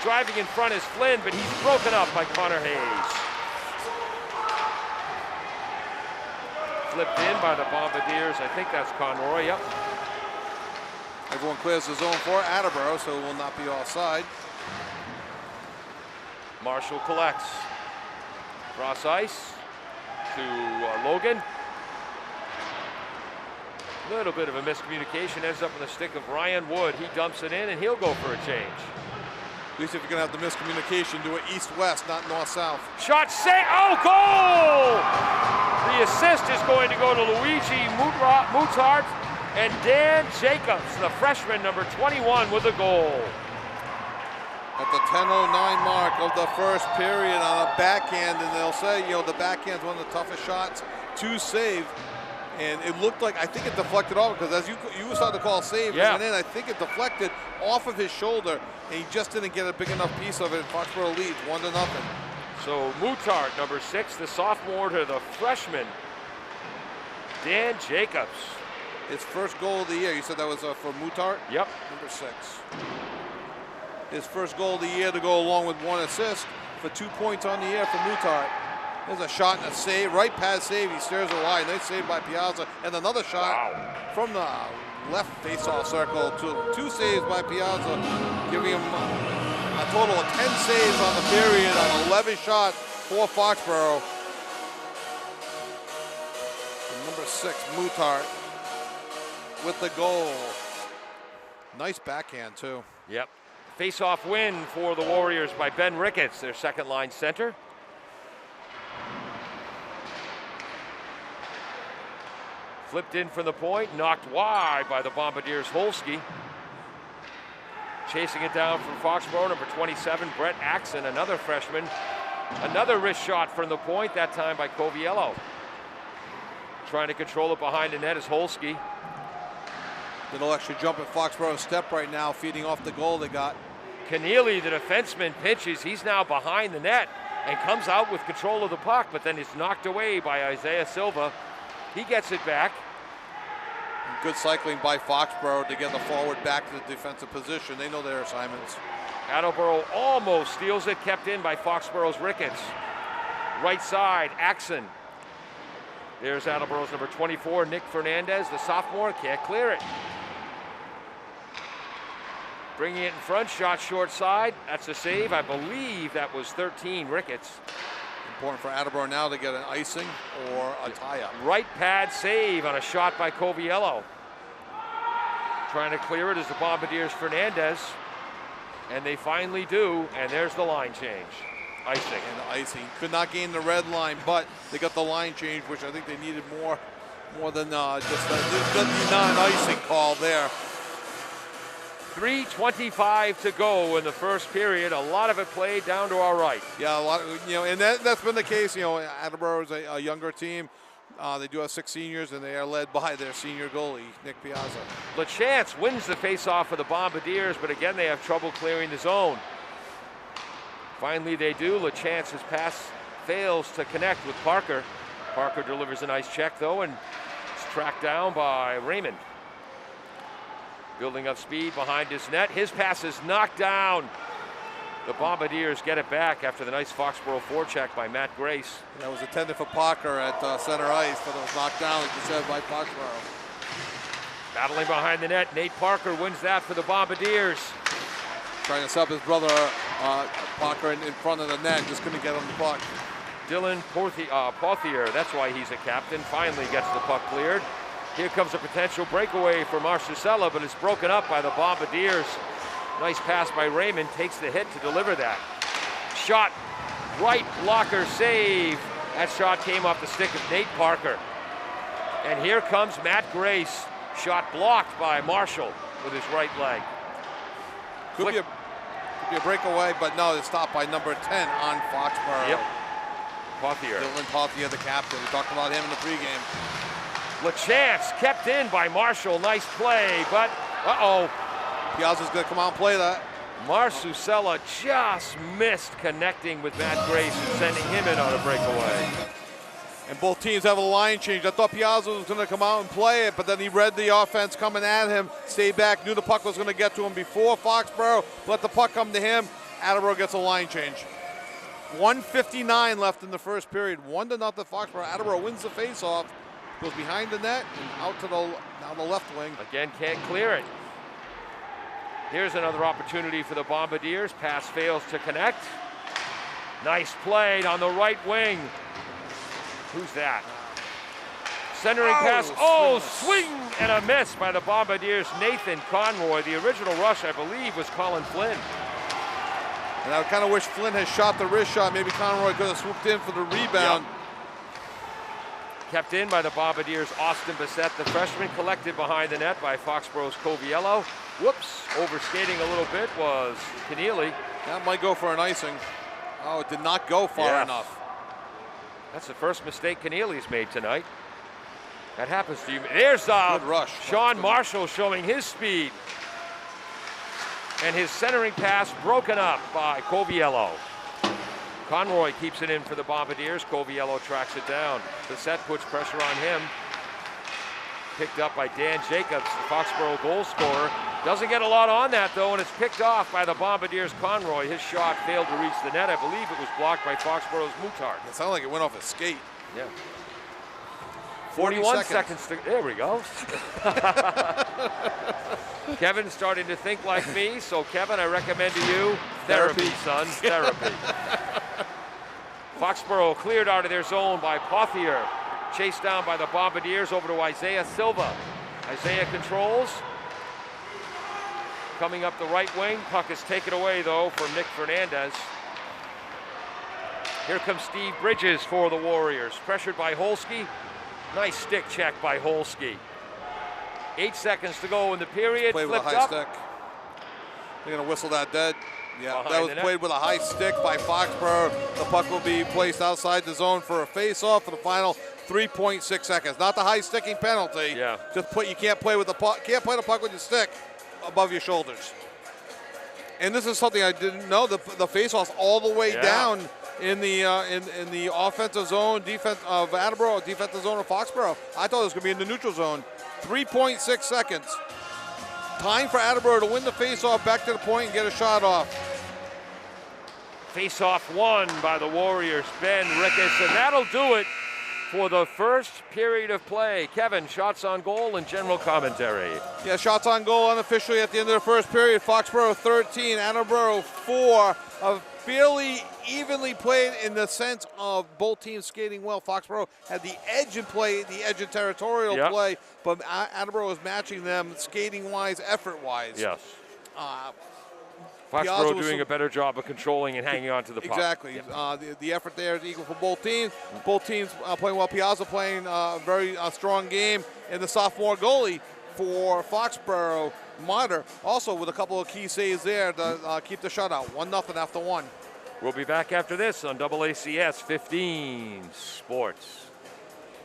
Driving in front is Flynn, but he's broken up by Connor Hayes. Flipped in by the Bombardiers. I think that's Conroy, yep. Everyone clears the zone for Attleboro, so it will not be offside. Marshall collects. Cross ice to Logan. A little bit of a miscommunication, ends up in the stick of Ryan Wood. He dumps it in, and he'll go for a change. At least if you're going to have the miscommunication, do it east-west, not north-south. Shot save. Oh, goal! The assist is going to go to Luigi Mutart and Dan Jacobs, the freshman, number 21, with a goal. At the 10:09 mark of the first period on a backhand, and they'll say, you know, the backhand's one of the toughest shots to save. And it looked like, I think it deflected off, because as you started to call save, and then I think it deflected off of his shoulder, and he just didn't get a big enough piece of it. Foxboro leads 1-0. So Mutart, number 6, the sophomore to the freshman, Dan Jacobs. His first goal of the year. You said that was for Mutart? Yep. Number 6. His first goal of the year to go along with 1 assist for 2 points on the year for Mutart. There's a shot and a save, right past save. He stares it wide. Nice save by Piazza. And another shot from the left face-off circle. 2 saves by Piazza, giving him a total of 10 saves on the period on 11 shots for Foxboro. And number 6, Mutart, with the goal. Nice backhand, too. Yep. Face-off win for the Warriors by Ben Ricketts, their second-line center. Flipped in from the point, knocked wide by the Bombardiers' Holski. Chasing it down from Foxboro, number 27, Brett Axon, another freshman. Another wrist shot from the point, that time by Coviello. Trying to control it behind the net is Holski. Little extra jump at Foxboro's step right now, feeding off the goal they got. Keneally, the defenseman, pinches. He's now behind the net and comes out with control of the puck, but then it's knocked away by Isaiah Silva. He gets it back. Good cycling by Foxboro to get the forward back to the defensive position. They know their assignments. Attleboro almost steals it, kept in by Foxboro's Ricketts. Right side, Axon. There's Attleboro's number 24, Nick Fernandez, the sophomore, can't clear it. Bringing it in front, shot short side. That's a save. I believe that was 13, Ricketts. Important for Attleboro now to get an icing or a tie-up. Right pad save on a shot by Coviello. Trying to clear it is the Bombardiers' Fernandez. And they finally do, and there's the line change. Icing. And the icing. Could not gain the red line, but they got the line change, which I think they needed more than just the non-icing call there. 3:25 to go in the first period. A lot of it played down to our right. Yeah, a lot, and that's been the case. Attleboro is a younger team. They do have 6 seniors, and they are led by their senior goalie, Nick Piazza. LaChance wins the faceoff for the Bombardiers, but again, they have trouble clearing the zone. Finally, they do. LaChance's pass fails to connect with Parker. Parker delivers a nice check, though, and it's tracked down by Raymond. Building up speed behind his net. His pass is knocked down. The Bombardiers get it back after the nice Foxboro forecheck by Matt Grace. That was intended for Parker at center ice, but it was knocked down, like you said, by Foxboro. Battling behind the net, Nate Parker wins that for the Bombardiers. Trying to sub his brother Parker in front of the net, just couldn't get him the puck. Dylan Pothier, that's why he's a captain, finally gets the puck cleared. Here comes a potential breakaway for Marcusella, but it's broken up by the Bombardiers. Nice pass by Raymond, takes the hit to deliver that. Shot, right blocker save. That shot came off the stick of Nate Parker. And here comes Matt Grace. Shot blocked by Marshall with his right leg. Could be a breakaway, but no, it's stopped by number 10 on Foxboro. Yep. Pothier. Dylan Pothier, the captain. We talked about him in the pregame. LaChance kept in by Marshall. Nice play, but Piazza's going to come out and play that. Marcusella just missed connecting with Matt Grace and sending him in on a breakaway. And both teams have a line change. I thought Piazza was going to come out and play it, but then he read the offense coming at him, stayed back, knew the puck was going to get to him before Foxboro, let the puck come to him. Attleboro gets a line change. 1:59 left in the first period. 1-0 Foxboro. Attleboro wins the faceoff, goes behind the net and out to down the left wing. Again, can't clear it. Here's another opportunity for the Bombardiers. Pass fails to connect. Nice play on the right wing. Who's that? Centering pass. Swing and a miss by the Bombardiers. Nathan Conroy. The original rush, I believe, was Colin Flynn. And I kind of wish Flynn had shot the wrist shot. Maybe Conroy could have swooped in for the rebound. Yep. Kept in by the Bombardiers' Austin Bissett. The freshman collected behind the net by Foxboro's Coviello. Whoops, overskating a little bit was Keneally. That might go for an icing. Oh, it did not go far enough. That's the first mistake Keneally's made tonight. That happens to you. There's good rush. Sean Marshall showing his speed. And his centering pass broken up by Coviello. Conroy keeps it in for the Bombardiers. Coviello tracks it down. Bissett puts pressure on him. Picked up by Dan Jacobs, the Foxboro goal scorer. Doesn't get a lot on that, though, and it's picked off by the Bombardiers' Conroy. His shot failed to reach the net. I believe it was blocked by Foxboro's Muttard. It sounded like it went off his skate. Yeah. 41 seconds to, there we go. Kevin's starting to think like me, so Kevin, I recommend to you therapy, son, therapy. Foxboro cleared out of their zone by Pothier. Chased down by the Bombardiers over to Isaiah Silva. Isaiah controls. Coming up the right wing. Puck is taken away, though, from Nick Fernandez. Here comes Steve Bridges for the Warriors. Pressured by Holski. Nice stick check by Holski. 8 seconds to go in the period. Played with a Flipped high up. stick. They're going to whistle that dead. Yeah, Behind that was the net. played with a high stick by Foxboro. The puck will be placed outside the zone for a face-off for the final 3.6 seconds. Not the high sticking penalty. Yeah. Just you can't play with the puck. Can't play the puck with your stick above your shoulders. And this is something I didn't know. The face-off's all the way down in the offensive zone, defense of Attleboro, defensive zone of Foxboro. I thought it was going to be in the neutral zone. 3.6 seconds. Time for Attleboro to win the face-off, back to the point, and get a shot off. Face-off won by the Warriors, Ben Ricketts, and that'll do it for the first period of play. Kevin, shots on goal and general commentary. Yeah, shots on goal unofficially at the end of the first period. Foxboro 13, Attleboro 4. A fairly evenly played in the sense of both teams skating well. Foxboro had the edge in play, the edge in territorial play, but Attleboro was matching them skating-wise, effort-wise. Yes. Foxboro doing a better job of controlling and hanging on to the puck. Exactly. The effort there is equal for both teams. Both teams playing well. Piazza playing a very strong game. And the sophomore goalie for Foxboro, Motter, also with a couple of key saves there to keep the shutout. 1-0 after one. We'll be back after this on AACS 15 Sports.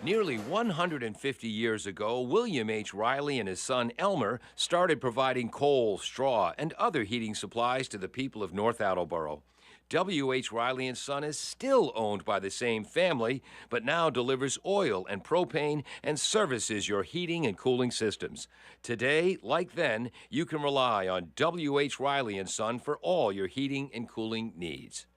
Nearly 150 years ago, William H. Riley and his son Elmer started providing coal, straw, and other heating supplies to the people of North Attleboro. W.H. Riley & Son is still owned by the same family, but now delivers oil and propane and services your heating and cooling systems. Today, like then, you can rely on W.H. Riley & Son for all your heating and cooling needs.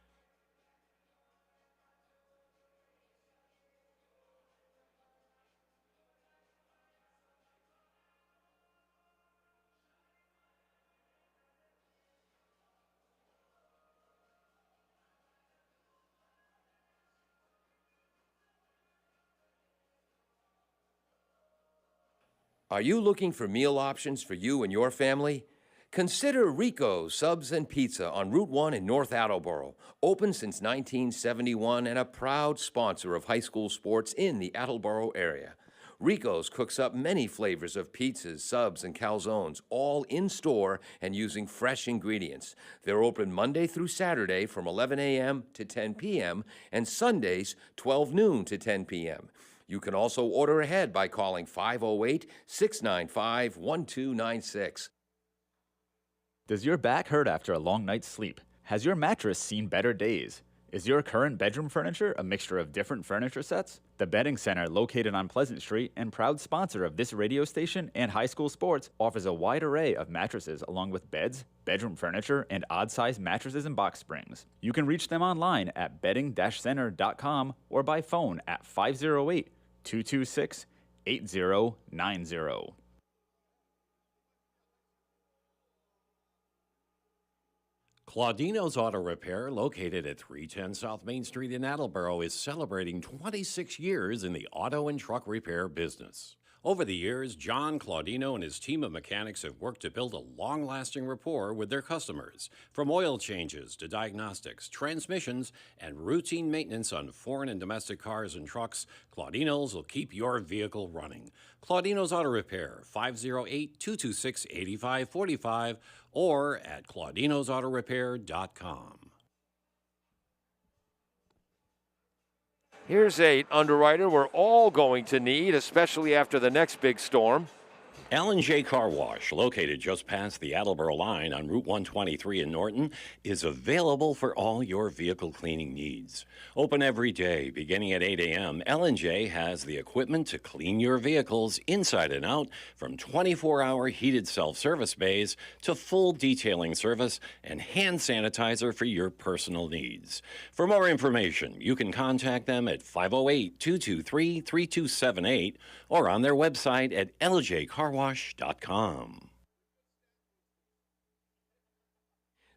Are you looking for meal options for you and your family? Consider Rico's Subs and Pizza on Route 1 in North Attleboro. Open since 1971 and a proud sponsor of high school sports in the Attleboro area. Rico's cooks up many flavors of pizzas, subs, and calzones, all in-store and using fresh ingredients. They're open Monday through Saturday from 11 a.m. to 10 p.m. and Sundays 12 noon to 10 p.m. You can also order ahead by calling 508-695-1296. Does your back hurt after a long night's sleep? Has your mattress seen better days? Is your current bedroom furniture a mixture of different furniture sets? The Bedding Center, located on Pleasant Street and proud sponsor of this radio station and high school sports, offers a wide array of mattresses along with beds, bedroom furniture, and odd-sized mattresses and box springs. You can reach them online at bedding-center.com or by phone at 508-226-8090. Claudino's Auto Repair, located at 310 South Main Street in Attleboro, is celebrating 26 years in the auto and truck repair business. Over the years, John Claudino and his team of mechanics have worked to build a long-lasting rapport with their customers. From oil changes to diagnostics, transmissions, and routine maintenance on foreign and domestic cars and trucks, Claudino's will keep your vehicle running. Claudino's Auto Repair, 508-226-8545, or at claudinosautorepair.com. Here's an underwriter we're all going to need, especially after the next big storm. L&J Car Wash, located just past the Attleboro line on Route 123 in Norton, is available for all your vehicle cleaning needs. Open every day, beginning at 8 a.m., L&J has the equipment to clean your vehicles inside and out, from 24-hour heated self-service bays to full detailing service and hand sanitizer for your personal needs. For more information, you can contact them at 508-223-3278 or on their website at ljcarwash.com.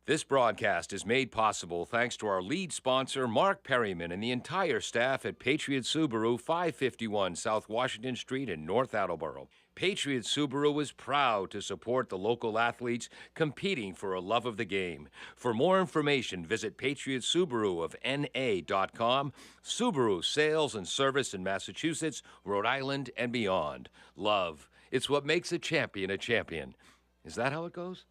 This broadcast is made possible thanks to our lead sponsor, Mark Perryman, and the entire staff at Patriot Subaru, 551 South Washington Street in North Attleboro. Patriot Subaru is proud to support the local athletes competing for a love of the game. For more information, visit Patriot Subaru of NA.com. Subaru sales and service in Massachusetts, Rhode Island, and beyond. Love. It's what makes a champion a champion. Is that how it goes?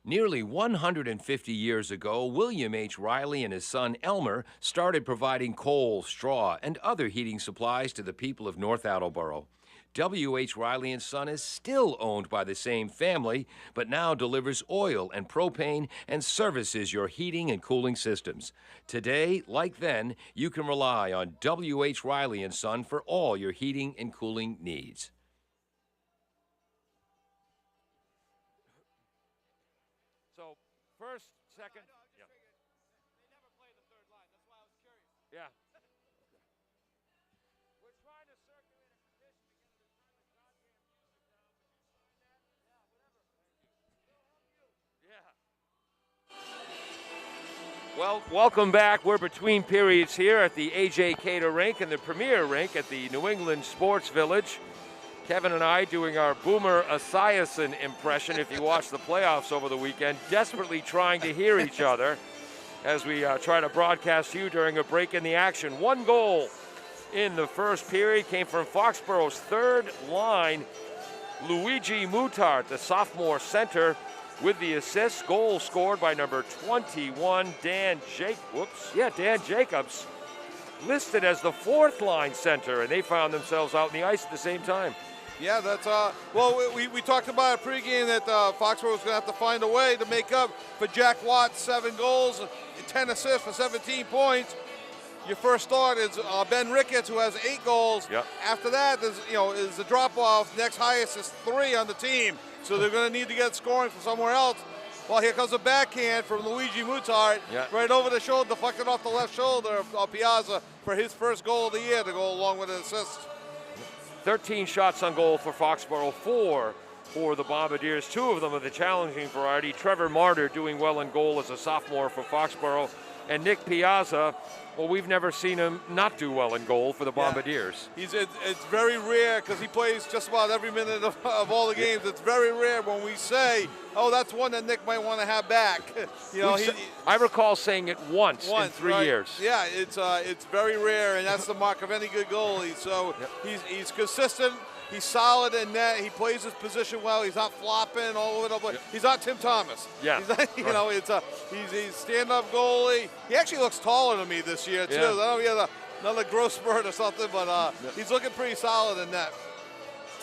Nearly 150 years ago, William H. Riley and his son Elmer started providing coal, straw, and other heating supplies to the people of North Attleboro. W.H. Riley and Son is still owned by the same family, but now delivers oil and propane and services your heating and cooling systems. Today, like then, you can rely on W.H. Riley and Son for all your heating and cooling needs. So, first, second. Yeah. They never play the third line. That's why I was curious. Yeah. We're trying to circulate a petition to get the time of goddamn music down. Would you sign that? Yeah, whatever. Thank you. We'll help you. Yeah. Well, welcome back. We're between periods here at the A.J. Cater Rink and the Premier Rink at the New England Sports Village. Kevin and I doing our Boomer Esiason impression, if you watched the playoffs over the weekend, desperately trying to hear each other as we try to broadcast you during a break in the action. One goal in the first period came from Foxboro's third line, Luigi Mutart, the sophomore center, with the assist. Goal scored by number 21, Dan Jacobs, listed as the fourth line center, and they found themselves out in the ice at the same time. Yeah, that's well, we talked about a pregame that Foxboro was going to have to find a way to make up for Jack Watt's 7 goals, 10 assists for 17 points. Your first start is Ben Ricketts, who has 8 goals. Yep. After that, is the drop-off. Next highest is 3 on the team, so they're going to need to get scoring from somewhere else. Well, here comes a backhand from Luigi Mutart, right over the shoulder, deflected off the left shoulder of Piazza for his first goal of the year to go along with an assist. 13 shots on goal for Foxboro, 4 for the Bombardiers, 2 of them of the challenging variety. Trevor Martyr doing well in goal as a sophomore for Foxboro, and Nick Piazza, well, we've never seen him not do well in goal for the Bombardiers. Yeah. It's very rare because he plays just about every minute of all the games. It's very rare when we say, oh, that's one that Nick might want to have back. I recall saying it once in 3 years. Yeah, it's very rare, and that's the mark of any good goalie. So he's consistent. He's solid in net. He plays his position well. He's not flopping all over the place. He's not Tim Thomas. Yeah. He's not, he's stand-up goalie. He actually looks taller than me this year too. Yeah. I don't know if he has another growth spurt or something, but he's looking pretty solid in net.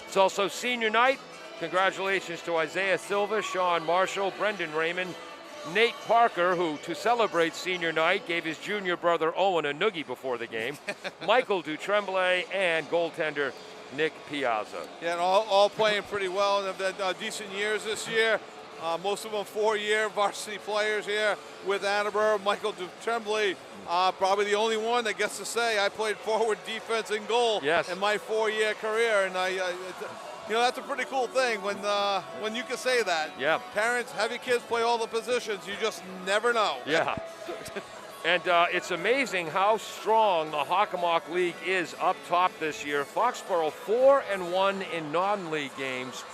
It's also senior night. Congratulations to Isaiah Silva, Sean Marshall, Brendan Raymond, Nate Parker, who, to celebrate senior night, gave his junior brother Owen a noogie before the game, Michael Dutremblay, and goaltender Nick Piazza. Yeah, and all playing pretty well, and they've had decent years this year. Most of them 4-year varsity players here with Attleboro. Michael Dutremblay, probably the only one that gets to say, I played forward, defense, and goal in my 4-year career. And that's a pretty cool thing when you can say that. Yeah. Parents, have your kids play all the positions. You just never know. Yeah. And it's amazing how strong the Hockomock League is up top this year. Foxboro 4-1 in non-league games,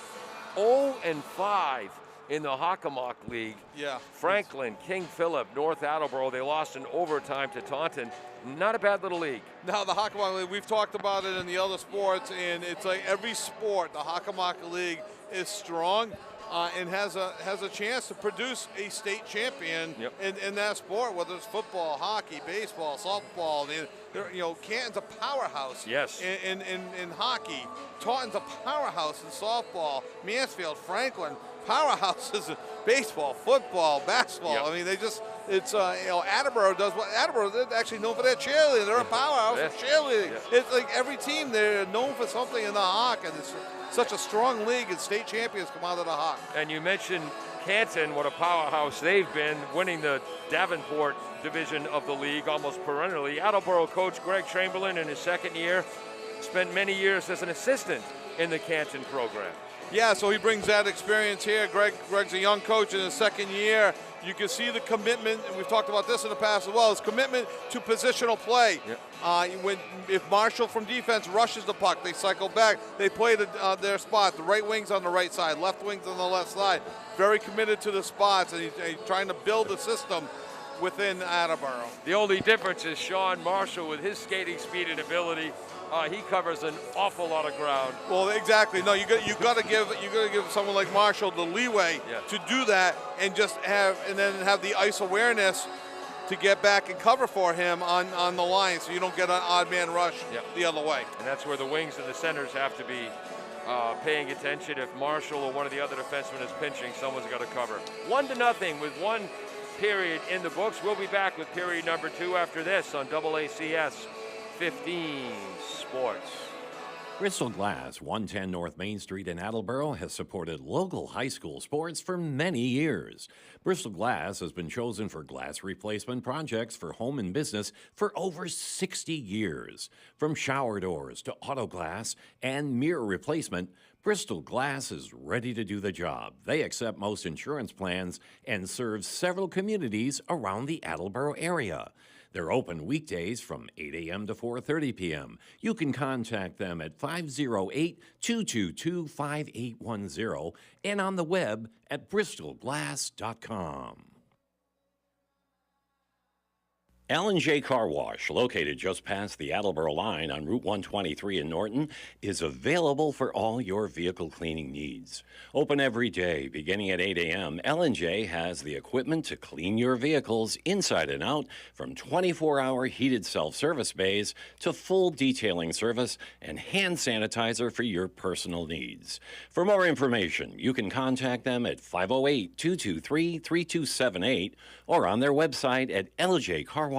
0-5 in the Hockomock League. Yeah. Franklin, King Philip, North Attleboro, they lost in overtime to Taunton. Not a bad little league. Now, the Hockomock League, we've talked about it in the other sports, and it's like every sport, the Hockomock League is strong. And has a chance to produce a state champion in that sport, whether it's football, hockey, baseball, softball. Canton's a powerhouse in hockey. Taunton's a powerhouse in softball. Mansfield, Franklin, powerhouses in baseball, football, basketball. I mean, Attleboro does what Attleboro, they're actually known for their cheerleading. They're a powerhouse of cheerleading. It's like every team, they're known for something in the Hawk, and it's such a strong league, and state champions come out of the Hawk. And you mentioned Canton, what a powerhouse they've been, winning the Davenport division of the league almost perennially. Attleboro coach Greg Chamberlain, in his second year, spent many years as an assistant in the Canton program. Yeah, so he brings that experience here. Greg's a young coach in his second year. You can see the commitment, and we've talked about this in the past as well, is commitment to positional play. Yep. If Marshall from defense rushes the puck, they cycle back. They play their spot. The right wing's on the right side, left wing's on the left side. Very committed to the spots, and he's trying to build a system within Attleboro. The only difference is Sean Marshall, with his skating speed and ability, he covers an awful lot of ground. Well, exactly. No, you got to give someone like Marshall the leeway to do that, and just have the ice awareness to get back and cover for him on the line, so you don't get an odd man rush the other way. And that's where the wings and the centers have to be paying attention. If Marshall or one of the other defensemen is pinching, someone's got to cover. 1-0 with one period in the books. We'll be back with period number 2 after this on AACS 15 Sports. Bristol Glass, 110 North Main Street in Attleboro, has supported local high school sports for many years. Bristol Glass has been chosen for glass replacement projects for home and business for over 60 years. From shower doors to auto glass and mirror replacement, Bristol Glass is ready to do the job. They accept most insurance plans and serve several communities around the Attleboro area. They're open weekdays from 8 a.m. to 4:30 p.m. You can contact them at 508-222-5810 and on the web at bristolglass.com. L&J Car Wash, located just past the Attleboro line on Route 123 in Norton, is available for all your vehicle cleaning needs. Open every day, beginning at 8 a.m., L&J has the equipment to clean your vehicles inside and out, from 24-hour heated self-service bays to full detailing service and hand sanitizer for your personal needs. For more information, you can contact them at 508-223-3278 or on their website at ljcarwash.com.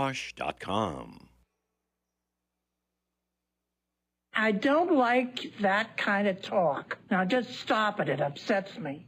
I don't like that kind of talk. Now just stop it. It upsets me.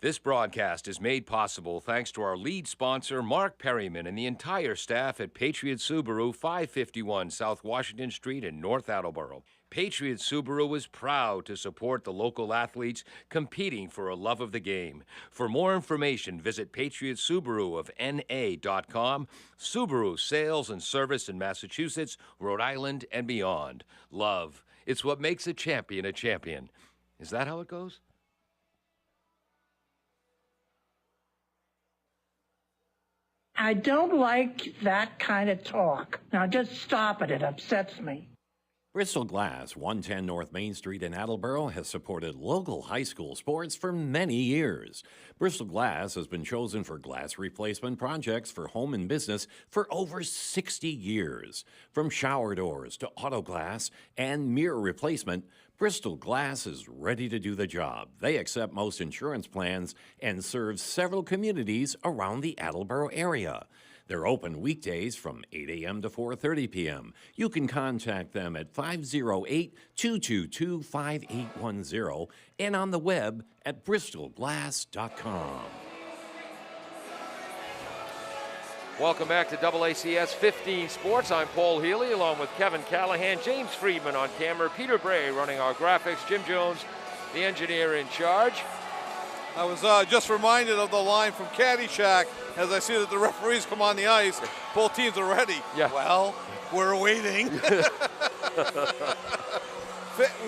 This broadcast is made possible thanks to our lead sponsor, Mark Perryman, and the entire staff at Patriot Subaru, 551 South Washington Street in North Attleboro. Patriot Subaru is proud to support the local athletes competing for a love of the game. For more information, visit Patriot Subaru of NA.com. Subaru sales and service in Massachusetts, Rhode Island, and beyond. Love. It's what makes a champion a champion. Is that how it goes? I don't like that kind of talk. Now just stop it. It upsets me. Bristol Glass, 110 North Main Street in Attleboro, has supported local high school sports for many years. Bristol Glass has been chosen for glass replacement projects for home and business for over 60 years. From shower doors to auto glass and mirror replacement, Bristol Glass is ready to do the job. They accept most insurance plans and serve several communities around the Attleboro area. They're open weekdays from 8 a.m. to 4:30 p.m. You can contact them at 508-222-5810 and on the web at bristolglass.com. Welcome back to AACS 15 Sports. I'm Paul Healy along with Kevin Callahan, James Friedman on camera, Peter Bray running our graphics, Jim Jones, the engineer in charge. I was just reminded of the line from Caddyshack as I see that the referees come on the ice. Both teams are ready. Yeah. Well, we're waiting. We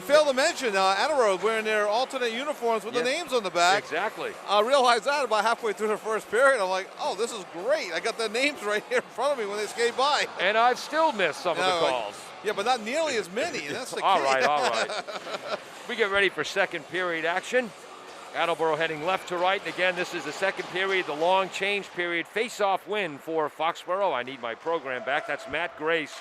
failed to mention Attleboro wearing their alternate uniforms with the names on the back. Exactly. I realized that about halfway through the first period. I'm like, oh, this is great. I got the names right here in front of me when they skate by. And I've still missed some of the calls. Yeah, but not nearly as many. And that's the key. All right. We get ready for second period action. Attleboro heading left to right, and again, this is the second period, the long change period. Face-off win for Foxboro. I need my program back. That's Matt Grace.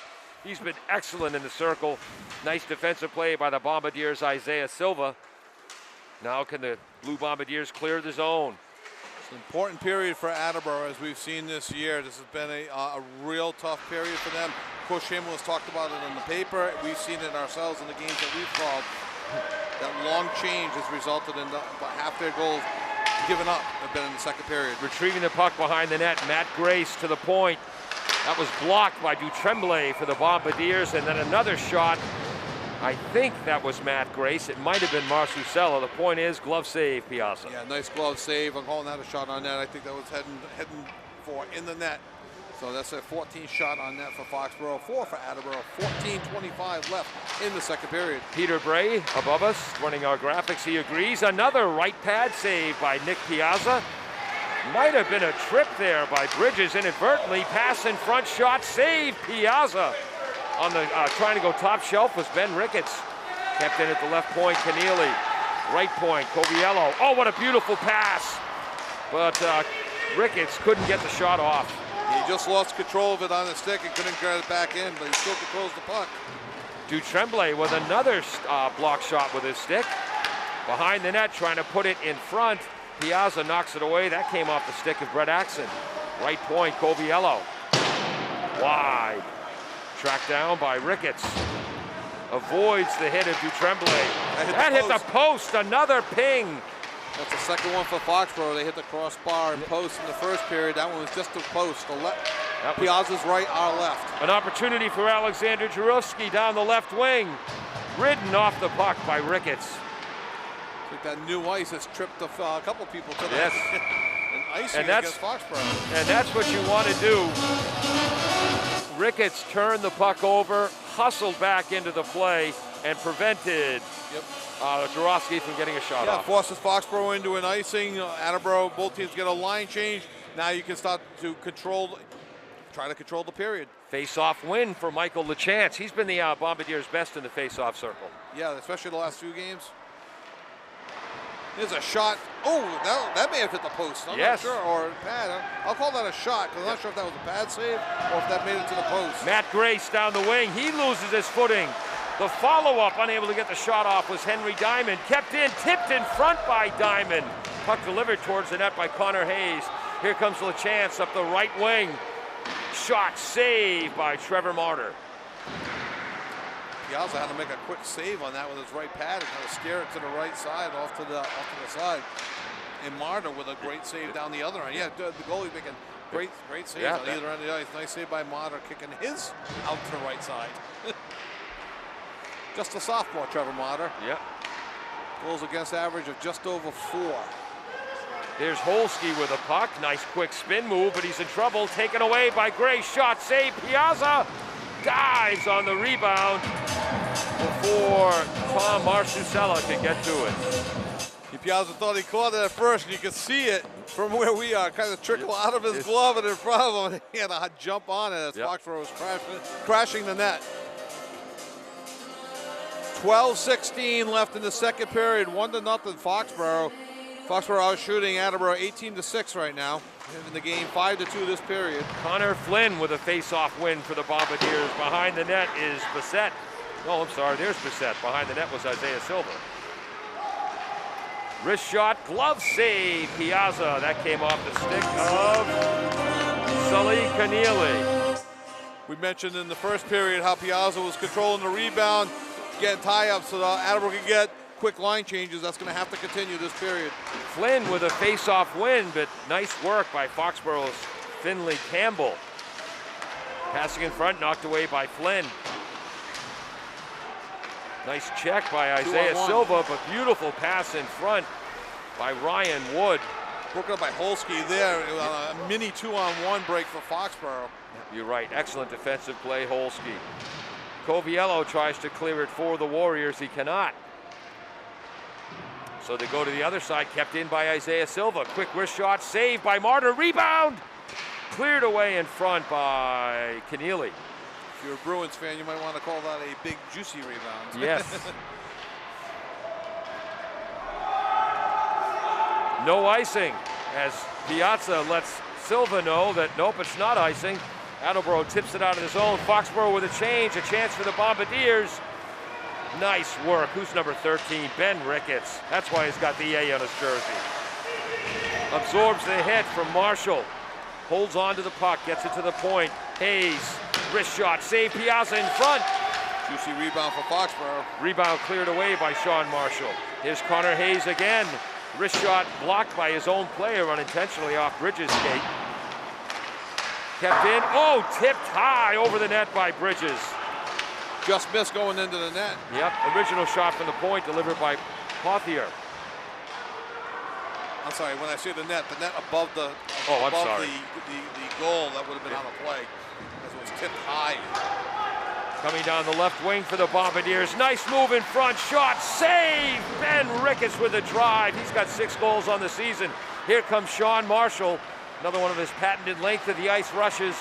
He's been excellent in the circle. Nice defensive play by the Bombardiers' Isaiah Silva. Now can the Blue Bombardiers clear the zone? It's an important period for Attleboro, as we've seen this year. This has been a real tough period for them. Coach Schimmel has talked about it in the paper. We've seen it ourselves in the games that we've called. That long change has resulted in about half their goals given up have been in the second period. Retrieving the puck behind the net, Matt Grace to the point. That was blocked by Dutremblay for the Bombardiers, and then another shot I think that was Matt Grace. It might have been Marsusella. The point is, glove save, Piazza. Yeah, nice glove save. I'm calling that a shot on net. I think that was heading for in the net. So that's a 14 shot on net for Foxboro, 4 for Attleboro, 14:25 left in the second period. Peter Bray above us, running our graphics. He agrees. Another right pad save by Nick Piazza. Might have been a trip there by Bridges inadvertently. Pass in front, shot, save, Piazza. On the trying to go top shelf was Ben Ricketts. Kept in at the left point, Keneally. Right point, Coviello. Oh, what a beautiful pass. But Ricketts couldn't get the shot off. He just lost control of it on the stick and couldn't get it back in, but he still controls the puck. Dutremblay with another block shot with his stick. Behind the net, trying to put it in front. Piazza knocks it away. That came off the stick of Brett Axon. Right point, Coviello. Wide. Tracked down by Ricketts. Avoids the hit of Dutremblay. That hit the post. Another ping. That's the second one for Foxboro. They hit the crossbar and post in the first period. That one was just a post. Piazza's right, our left. An opportunity for Alexander Jarowski down the left wing. Ridden off the puck by Ricketts. I think that new ice has tripped a couple people today. Yes. And icing against Foxboro. And that's what you want to do. Ricketts turned the puck over, hustled back into the play, and prevented Jarowski from getting a shot off. Forces Foxboro into an icing. Attleboro, both teams get a line change. Now you can start to try to control the period. Face-off win for Michael LeChance. He's been the Bombardiers' best in the face-off circle. Yeah, especially the last 2 games. There's a shot. Oh, that may have hit the post. I'm not sure, or pad. I'll call that a shot, because I'm not sure if that was a pad save or if that made it to the post. Matt Grace down the wing. He loses his footing. The follow-up, unable to get the shot off, was Henry Diamond. Kept in, tipped in front by Diamond. Puck delivered towards the net by Connor Hayes. Here comes LeChance up the right wing. Shot saved by Trevor Martyr. Piazza had to make a quick save on that with his right pad and kind of steer it to the right side, off to the side. And Martyr with a great save down the other end. Yeah, the goalie making great saves on either end of the ice. Nice save by Martyr, kicking his out to the right side. Just a sophomore, Trevor Martyr. Yeah. Goals against average of just over 4. There's Holski with a puck. Nice quick spin move, but he's in trouble. Taken away by Gray. Shot save. Piazza dives on the rebound before Tom Marsusella could get to it. Piazza thought he caught it at first, and you could see it from where we are, kind of trickle out of his glove and in front of him. He had to jump on it as Foxboro was crashing the net. 12:16 left in the second period, 1-0 Foxboro. Foxboro out shooting Attleboro 18-6 right now in the game, 5-2 this period. Connor Flynn with a face-off win for the Bombardiers. Behind the net is Bissett. Oh, I'm sorry, there's Bissett. Behind the net was Isaiah Silva. Wrist shot, glove save, Piazza. That came off the stick of Sully Keneally. We mentioned in the first period how Piazza was controlling the rebound, getting tie-ups so that Attleboro could get quick line changes. That's going to have to continue this period. Flynn with a face-off win, but nice work by Foxboro's Finley Campbell. Passing in front, knocked away by Flynn. Nice check by Isaiah Silva, but beautiful pass in front by Ryan Wood. Broken up by Holski there. A mini 2-on-1 break for Foxboro. You're right, excellent defensive play, Holski. Coviello tries to clear it for the Warriors. He cannot. So they go to the other side, kept in by Isaiah Silva. Quick wrist shot, saved by Martyr. Rebound! Cleared away in front by Keneally. If you're a Bruins fan, you might want to call that a big, juicy rebound. Yes. No icing, as Piazza lets Silva know that, nope, it's not icing. Attleboro tips it out of the zone. Foxboro with a change, a chance for the Bombardiers. Nice work. Who's number 13? Ben Ricketts. That's why he's got the A on his jersey. Absorbs the hit from Marshall. Holds on to the puck, gets it to the point. Hayes, wrist shot, save Piazza in front. Juicy rebound for Foxboro. Rebound cleared away by Sean Marshall. Here's Connor Hayes again. Wrist shot blocked by his own player unintentionally off Bridges' skate. Kept in. Oh, tipped high over the net by Bridges. just missed going into the net. Yep, original shot from the point delivered by Pothier. I'm sorry, when I say the net above the I'm above sorry. the goal, that would have been on the play, as it was tipped high. Coming down the left wing for the Bombardiers. Nice move in front, shot, save! Ben Ricketts with a drive. He's got 6 goals on the season. Here comes Sean Marshall, another one of his patented length of the ice rushes,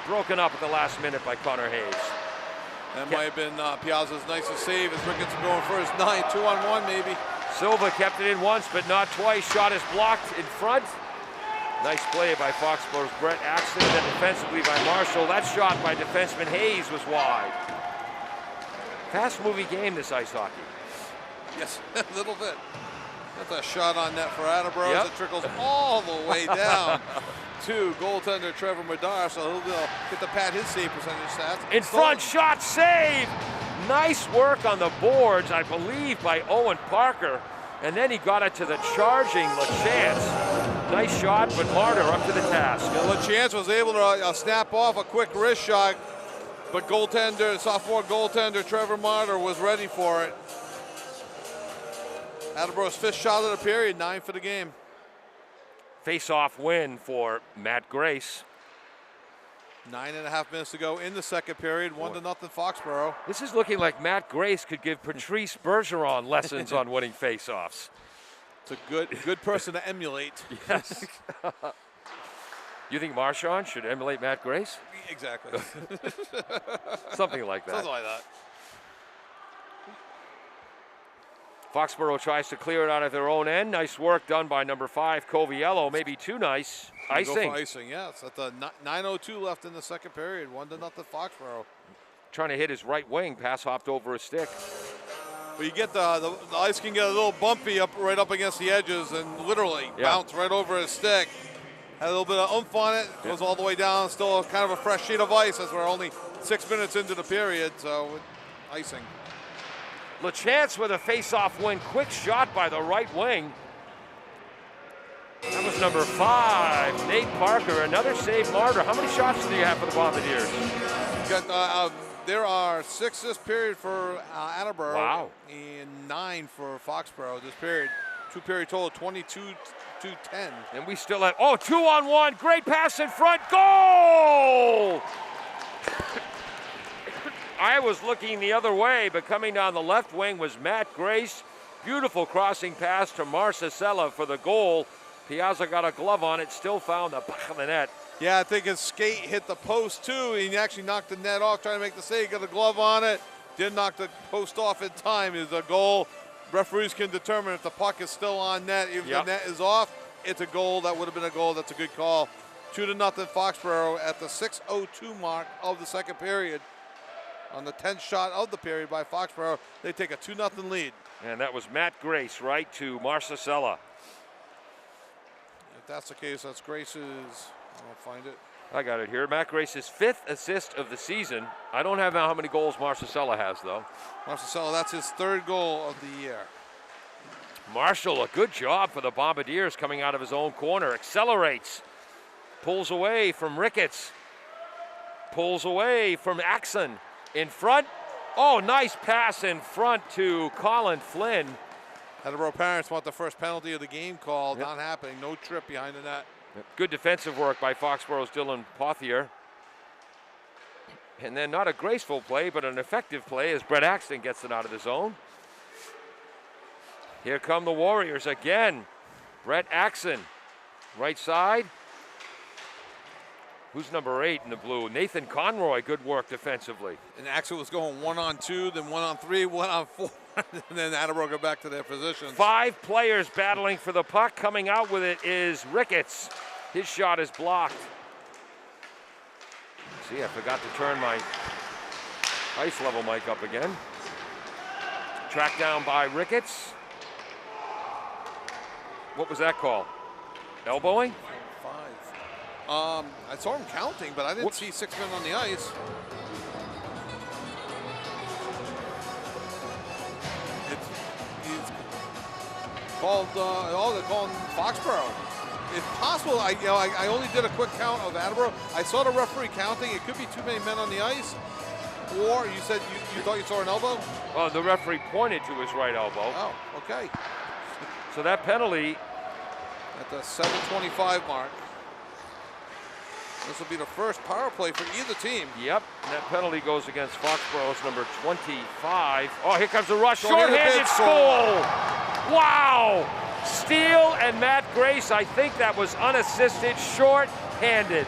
broken up at the last minute by Connor Hayes. That might have been Piazza's nicest save as Ricketts going for his 9, 2-on-1 maybe. Silva kept it in once, but not twice. Shot is blocked in front. Nice play by Foxboro's Brett Axton, and then defensively by Marshall. That shot by defenseman Hayes was wide. Fast-moving game, this ice hockey. Yes, a little bit. That's a shot on net for Attleboro. Yep. As it trickles all the way down to goaltender Trevor Madar, so he'll get to pad his save percentage stats. In front, shot, save! Nice work on the boards, I believe, by Owen Parker. And then he got it to the charging LaChance. Nice shot, but Martyr up to the task. Yeah, LaChance was able to snap off a quick wrist shot, but sophomore goaltender Trevor Martyr was ready for it. Attleboro's 5th shot of the period, 9 for the game. Face-off win for Matt Grace. 9.5 minutes to go in the second period, 1-0 Foxboro. This is looking like Matt Grace could give Patrice Bergeron lessons on winning face-offs. It's a good person to emulate. Yes. You think Marchand should emulate Matt Grace? Exactly. Something like that. Something like that. Foxboro tries to clear it out of their own end. Nice work done by number 5, Coviello. Maybe too nice. Icing. Go for icing, yes. At the 9:02 left in the second period. 1-0 Foxboro. Trying to hit his right wing. Pass hopped over a stick. But you get the ice can get a little bumpy right up against the edges and literally bounce right over his stick. Had a little bit of oomph on it. Goes all the way down. Still kind of a fresh sheet of ice as we're only 6 minutes into the period. So icing. LaChance with a face-off win. Quick shot by the right wing. That was number 5, Nate Parker. Another save, Martyr. How many shots do you have for the Bombardiers? There are 6 this period for Attleboro. Wow. And 9 for Foxboro this period. 2-period total, 22-10. And we still have, 2-on-1. Great pass in front. Goal! I was looking the other way, but coming down the left wing was Matt Grace. Beautiful crossing pass to Marcesella for the goal. Piazza got a glove on it, still found the back of the net. Yeah, I think his skate hit the post too. He actually knocked the net off, trying to make the save. Got a glove on it. Didn't knock the post off in time. Is a goal. Referees can determine if the puck is still on net. If the net is off, it's a goal. That would have been a goal. That's a good call. 2-0 Foxboro at the 6:02 mark of the second period. On the 10th shot of the period by Foxboro, they take a 2-0 lead. And that was Matt Grace right to Marcesella. If that's the case, that's Grace's. I'll find it. I got it here. Matt Grace's 5th assist of the season. I don't have how many goals Marcesella has, though. Marcesella, that's his 3rd goal of the year. Marshall, a good job for the Bombardiers coming out of his own corner. Accelerates. Pulls away from Ricketts. Pulls away from Axon. In front. Oh, nice pass in front to Colin Flynn. Attleboro parents want the first penalty of the game called. Not happening. No trip behind the net. Good defensive work by Foxboro's Dylan Pothier. And then not a graceful play, but an effective play as Brett Axton gets it out of the zone. Here come the Warriors again. Brett Axton, right side. Who's number 8 in the blue? Nathan Conroy, good work defensively. And Axel was going 1-on-2, then 1-on-3, 1-on-4, and then Attleboro go back to their positions. 5 players battling for the puck. Coming out with it is Ricketts. His shot is blocked. See, I forgot to turn my ice level mic up again. Tracked down by Ricketts. What was that call? Elbowing? 5. I saw him counting, but I didn't see 6 men on the ice. He's called. They're calling Foxboro. If possible, I only did a quick count of Attleboro. I saw the referee counting. It could be too many men on the ice. or you said you thought you saw an elbow? Oh, the referee pointed to his right elbow. Oh, okay. So that penalty At the 7:25 mark. This will be the first power play for either team. Yep, and that penalty goes against Foxboro's number 25. Oh, here comes the rush. Short-handed Short-handed score. goal. Wow. Steele and Matt Grace, I think that was unassisted, short-handed.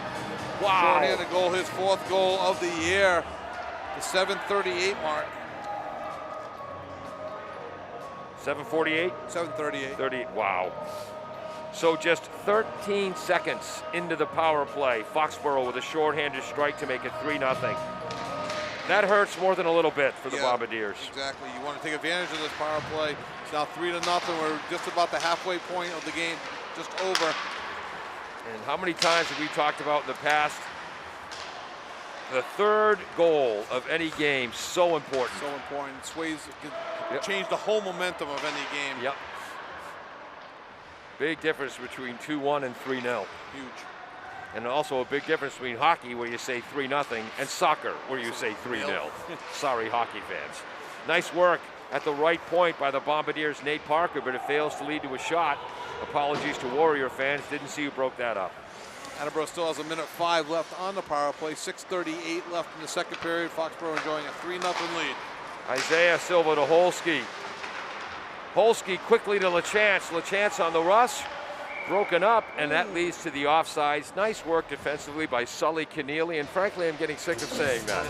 Wow. Short-handed goal, his 4th goal of the year. The 7:38 mark. 7:48? 7:38. 38, wow. So just 13 seconds into the power play, Foxboro with a short-handed strike to make it 3-0. That hurts more than a little bit for the Bombardiers. Exactly. You want to take advantage of this power play. It's now 3-0. We're just about the halfway point of the game, just over. And how many times have we talked about in the past? The 3rd goal of any game, so important. So important. Sways can change the whole momentum of any game. Yep. Big difference between 2-1 and 3-0. Huge. And also a big difference between hockey, where you say 3-0, and soccer, where you say 3-0. Sorry, hockey fans. Nice work at the right point by the Bombardiers' Nate Parker, but it fails to lead to a shot. Apologies to Warrior fans. Didn't see who broke that up. Attleboro still has 1:05 left on the power play. 6:38 left in the second period. Foxboro enjoying a 3-0 lead. Isaiah Silva to Holsky. Holsky quickly to LaChance. LaChance on the rush. Broken up, and that leads to the offsides. Nice work defensively by Sully Keneally, and frankly, I'm getting sick of saying that.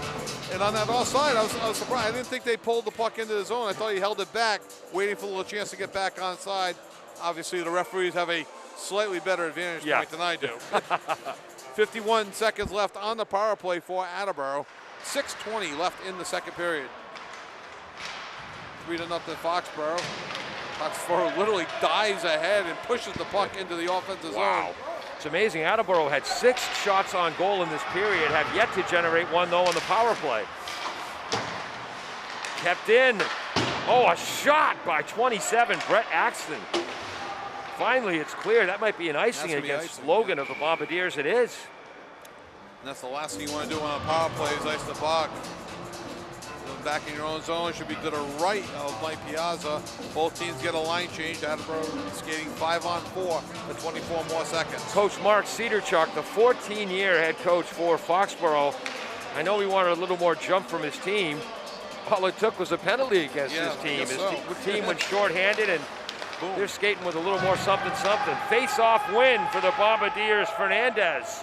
And on that offside, I was surprised. I didn't think they pulled the puck into the zone. I thought he held it back, waiting for the chance to get back onside. Obviously, the referees have a slightly better advantage point than I do. 51 seconds left on the power play for Attleboro. 6:20 left in the second period. 3-0 Foxboro. Foxboro literally dives ahead and pushes the puck into the offensive zone. It's amazing. Attleboro had 6 shots on goal in this period, have yet to generate one, though, on the power play. Kept in. Oh, a shot by 27, Brett Axton. Finally, it's clear. That might be an icing against Logan of the Bombardiers. It is. And that's the last thing you want to do on a power play is ice the puck. Back in your own zone should be to the right of Mike Piazza. Both teams get a line change. Attleboro skating 5-on-4 for 24 more seconds. Coach Mark Cedarchuk, the 14-year head coach for Foxboro. I know he wanted a little more jump from his team. All it took was a penalty against his team. His team went shorthanded, and they're skating with a little more something. Face-off win for the Bombardiers. Fernandez.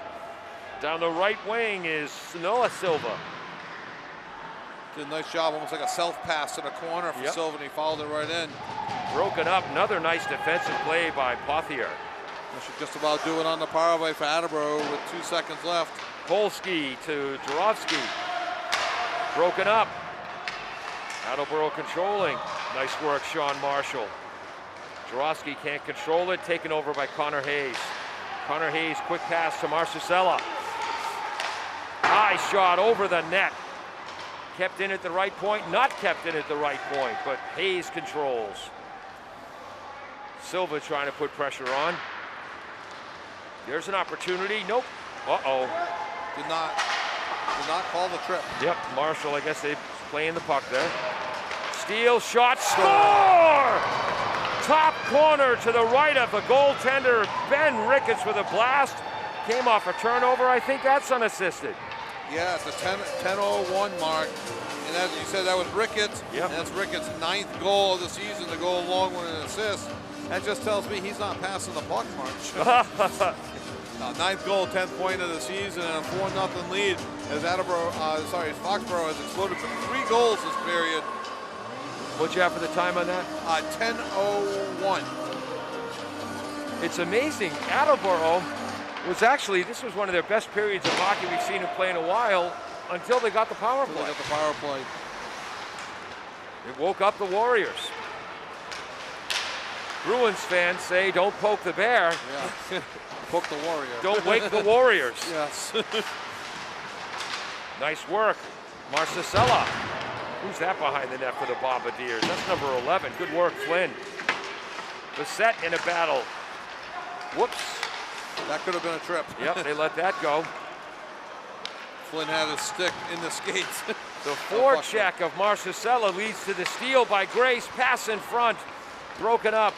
Down the right wing is Noah Silva. Did a nice job, almost like a self-pass to the corner for Silva, and he followed it right in. Broken up, another nice defensive play by Pothier. That should just about do it on the power play for Attleboro with 2 seconds left. Polsky to Jorovsky. Broken up. Attleboro controlling. Nice work, Sean Marshall. Jorovsky can't control it, taken over by Connor Hayes. Connor Hayes, quick pass to Marcusella. High shot over the net. Kept in at the right point, not kept in at the right point, but Hayes controls. Silva trying to put pressure on. There's an opportunity. Nope. Uh-oh. Did not call the trip. Yep, Marshall, I guess they're playing the puck there. Steal, shot, score! Top corner to the right of the goaltender, Ben Ricketts with a blast. Came off a turnover. I think that's unassisted. Yeah, it's the 10:01 mark. And as you said, that was Ricketts. Yep. And that's Ricketts' 9th goal of the season to go along with an assist. That just tells me he's not passing the puck much. 9th goal, 10th point of the season, and a 4-0 lead as Foxboro has exploded for 3 goals this period. What'd you have for the time on that? 10:01. It's amazing. Attleboro was actually, this was one of their best periods of hockey we've seen them play in a while until they got the power play. It woke up the Warriors. Bruins fans say, don't poke the bear. Yeah. Poke the Warrior. Don't wake the Warriors. Yes. Nice work. Marcusella. Who's that behind the net for the Bombardiers? That's number 11. Good work, Flynn. Beset in a battle. Whoops. That could have been a trip. Yep, they let that go. Flynn had his stick in the skates. The forecheck of Marchisella leads to the steal by Grace. Pass in front, broken up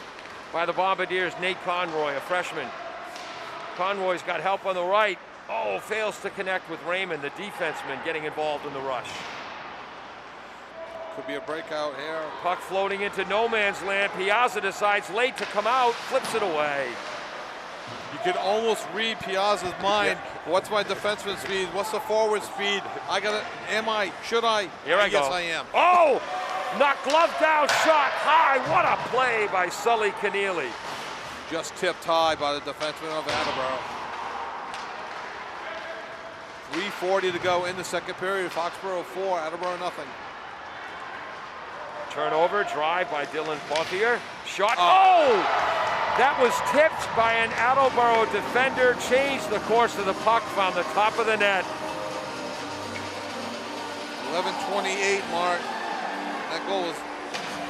by the Bombardiers' Nate Conroy, a freshman. Conroy's got help on the right. Oh, fails to connect with Raymond, the defenseman, getting involved in the rush. Could be a breakout here. Puck floating into no man's land. Piazza decides late to come out, flips it away. You can almost read Piazza's mind. Yeah. What's my defenseman speed? What's the forward speed? I got it. Am I? Should I? Here I go. Yes, I am. Oh! Knocked glove down, shot high. What a play by Sully Keneally. Just tipped high by the defenseman of Attleboro. 3:40 to go in the second period. Foxboro 4, Attleboro nothing. Turnover, drive by Dylan Pothier. Shot, oh! That was tipped by an Attleboro defender, changed the course of the puck, found the top of the net. 11:28 mark. That goal was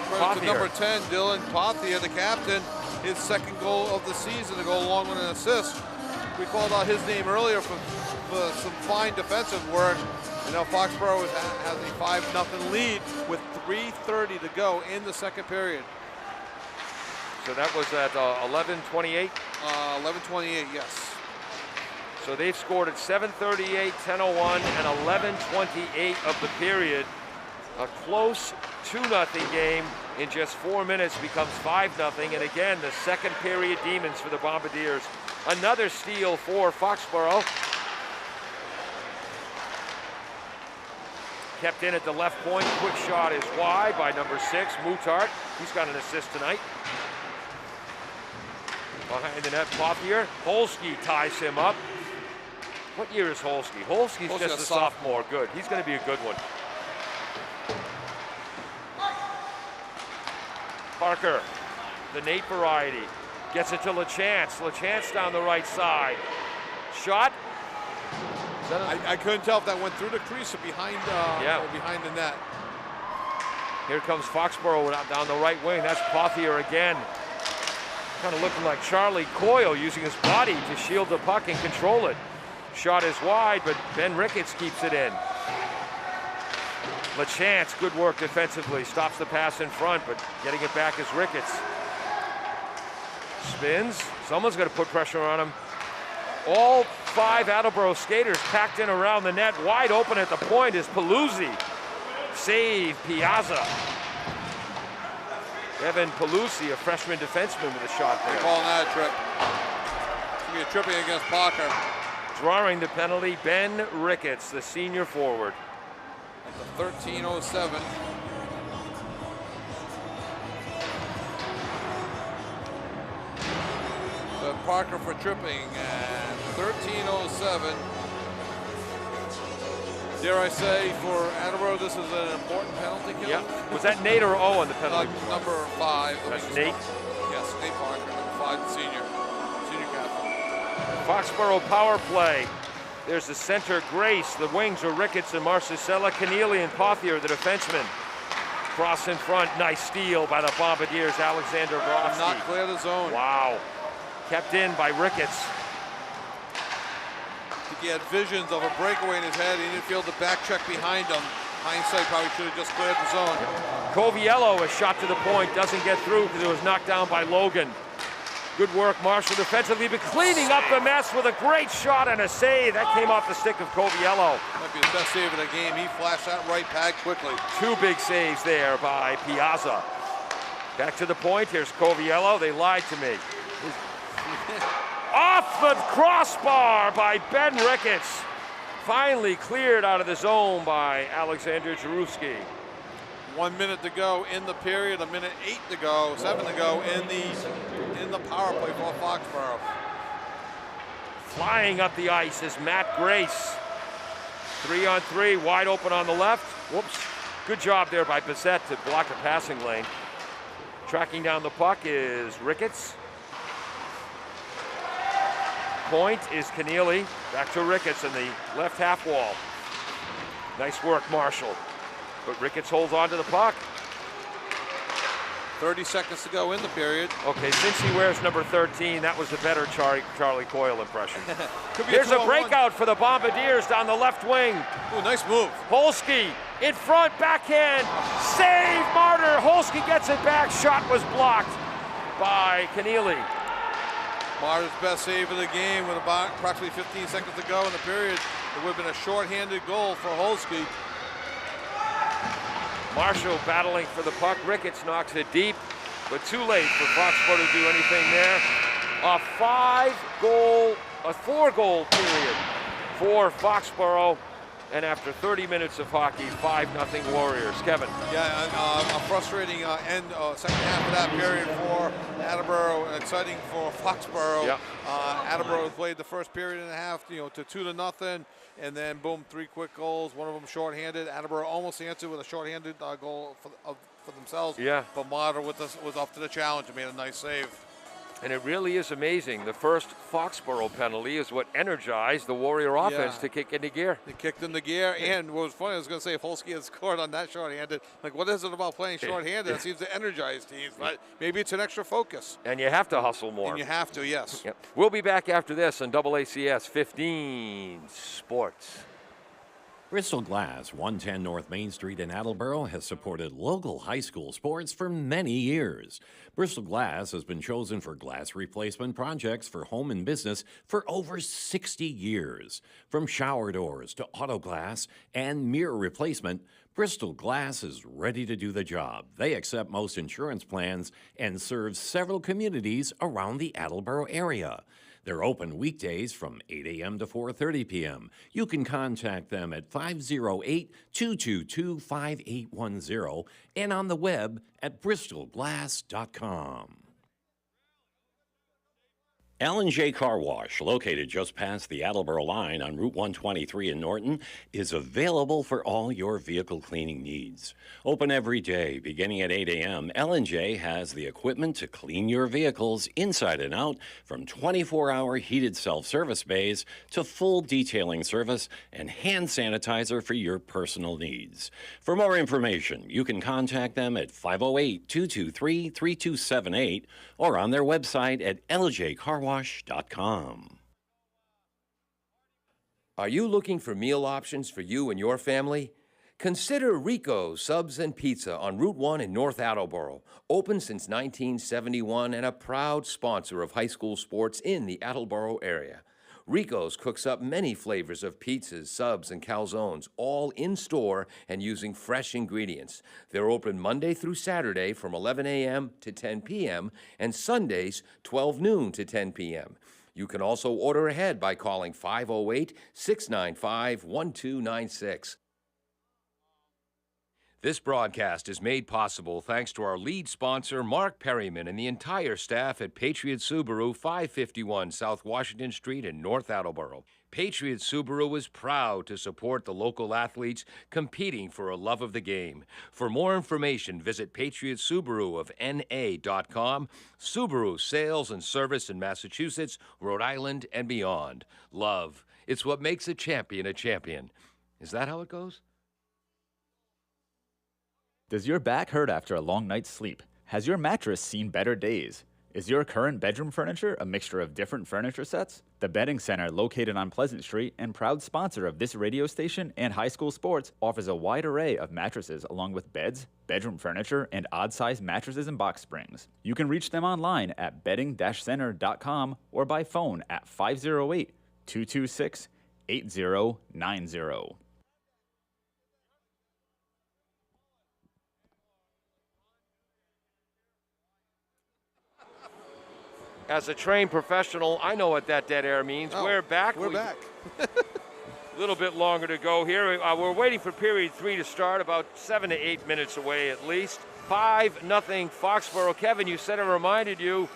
credit to number 10, Dylan Pothier, the captain. His second goal of the season to go along with an assist. We called out his name earlier for some fine defensive work. You know, Foxboro has a 5-0 lead with 3:30 to go in the second period. So that was at 11:28? 11:28, yes. So they've scored at 7:38, 10:01, and 11:28 of the period. A close 2-0 game in just 4 minutes becomes 5-0. And again, the second period demons for the Bombardiers. Another steal for Foxboro. Kept in at the left point. Quick shot is wide by number 6, Moutart. He's got an assist tonight. Behind the net, Pothier. Holski ties him up. What year is Holski? Holski's just a sophomore. Good. He's going to be a good one. Parker, the Nate variety, gets it to LaChance. LaChance down the right side. Shot. I couldn't tell if that went through the crease or behind, or behind the net. Here comes Foxboro down the right wing. That's Pothier again. Kind of looking like Charlie Coyle, using his body to shield the puck and control it. Shot is wide, but Ben Ricketts keeps it in. LaChance, good work defensively, stops the pass in front, but getting it back is Ricketts. Spins, someone's gonna put pressure on him. All 5 Attleboro skaters packed in around the net. Wide open at the point is Paluzzi. Save Piazza. Evan Paluzzi, a freshman defenseman with a shot there. They're calling that a trip. It's gonna be a tripping against Parker. Drawing the penalty, Ben Ricketts, the senior forward. At the 13:07. So Parker for tripping at 13:07. Dare I say, for Attleboro, this is an important penalty kill? Yeah. Was that Nate or O on the penalty? Number 5. That's Nate? Yes, Nate Parker, number 5, the senior captain. Foxboro power play. There's the center, Grace. The wings are Ricketts and Marchisella. Keneally and Pothier, the defenseman. Cross in front. Nice steal by the Bombardiers, Alexander Vrosky. Not clear the zone. Wow. Kept in by Ricketts. I think he had visions of a breakaway in his head. He didn't feel the back check behind him. Hindsight, probably should have just cleared the zone. Coviello, a shot to the point, doesn't get through because it was knocked down by Logan. Good work, Marshall defensively, but cleaning up the mess with a great shot and a save. That came off the stick of Coviello. Might be his best save of the game. He flashed that right pad quickly. 2 big saves there by Piazza. Back to the point, here's Coviello. They lied to me. Off the crossbar by Ben Ricketts. Finally cleared out of the zone by Alexander Jarewski. 1 minute to go in the period, 1:08 to go, 7 to go in the power play for Foxboro. Flying up the ice is Matt Grace. 3-on-3, wide open on the left. Whoops. Good job there by Bissett to block the passing lane. Tracking down the puck is Ricketts. Point is Keneally. Back to Ricketts in the left half wall. Nice work, Marshall. But Ricketts holds on to the puck. 30 seconds to go in the period. Okay, since he wears number 13, that was a better Charlie Coyle impression. Here's a breakout for the Bombardiers down the left wing. Ooh, nice move. Holski in front, backhand, save Martyr. Holski gets it back, shot was blocked by Keneally. Martyr's best save of the game with about approximately 15 seconds to go in the period. It would have been a shorthanded goal for Holski. Marshall battling for the puck. Ricketts knocks it deep, but too late for Foxboro to do anything there. A 4-goal period for Foxboro. And after 30 minutes of hockey, 5-0 Warriors. Kevin. Yeah, a frustrating second half of that period for Attleboro, exciting for Foxboro. Yep. Attleboro played the first period and a half, to 2-0, and then boom, 3 quick goals. One of them shorthanded. Attleboro almost answered with a shorthanded goal for themselves. Yeah. But Martyr was up to the challenge and made a nice save. And it really is amazing. The first Foxboro penalty is what energized the Warrior offense to kick into gear. They kicked into gear, and what was funny, I was going to say, if Holski had scored on that shorthanded, what is it about playing shorthanded? It seems to energize teams, but maybe it's an extra focus. And you have to hustle more. And you have to, yes. Yep. We'll be back after this on AACS 15 Sports. Bristol Glass, 110 North Main Street in Attleboro, has supported local high school sports for many years. Bristol Glass has been chosen for glass replacement projects for home and business for over 60 years. From shower doors to auto glass and mirror replacement, Bristol Glass is ready to do the job. They accept most insurance plans and serve several communities around the Attleboro area. They're open weekdays from 8 a.m. to 4:30 p.m. You can contact them at 508-222-5810 and on the web at bristolglass.com. L&J Car Wash, located just past the Attleboro line on Route 123 in Norton, is available for all your vehicle cleaning needs. Open every day, beginning at 8 a.m., L&J has the equipment to clean your vehicles inside and out, from 24-hour heated self-service bays to full detailing service and hand sanitizer for your personal needs. For more information, you can contact them at 508-223-3278 or on their website at ljcarwash.com. Are you looking for meal options for you and your family? Consider Rico's Subs and Pizza on Route 1 in North Attleboro. Open since 1971 and a proud sponsor of high school sports in the Attleboro area. Rico's cooks up many flavors of pizzas, subs, and calzones, all in-store and using fresh ingredients. They're open Monday through Saturday from 11 a.m. to 10 p.m. and Sundays 12 noon to 10 p.m. You can also order ahead by calling 508-695-1296. This broadcast is made possible thanks to our lead sponsor, Mark Perryman, and the entire staff at Patriot Subaru, 551 South Washington Street in North Attleboro. Patriot Subaru is proud to support the local athletes competing for a love of the game. For more information, visit Patriot Subaru of NA.com. Subaru sales and service in Massachusetts, Rhode Island, and beyond. Love. It's what makes a champion a champion. Is that how it goes? Does your back hurt after a long night's sleep? Has your mattress seen better days? Is your current bedroom furniture a mixture of different furniture sets? The Bedding Center, located on Pleasant Street and proud sponsor of this radio station and high school sports, offers a wide array of mattresses along with beds, bedroom furniture, and odd-sized mattresses and box springs. You can reach them online at bedding-center.com or by phone at 508-226-8090. As a trained professional, I know what that dead air means. We're back. We're back. A little bit longer to go here. We're waiting for period 3 to start, about 7 to 8 minutes away at least. 5-0 Foxboro. Kevin, you said it reminded you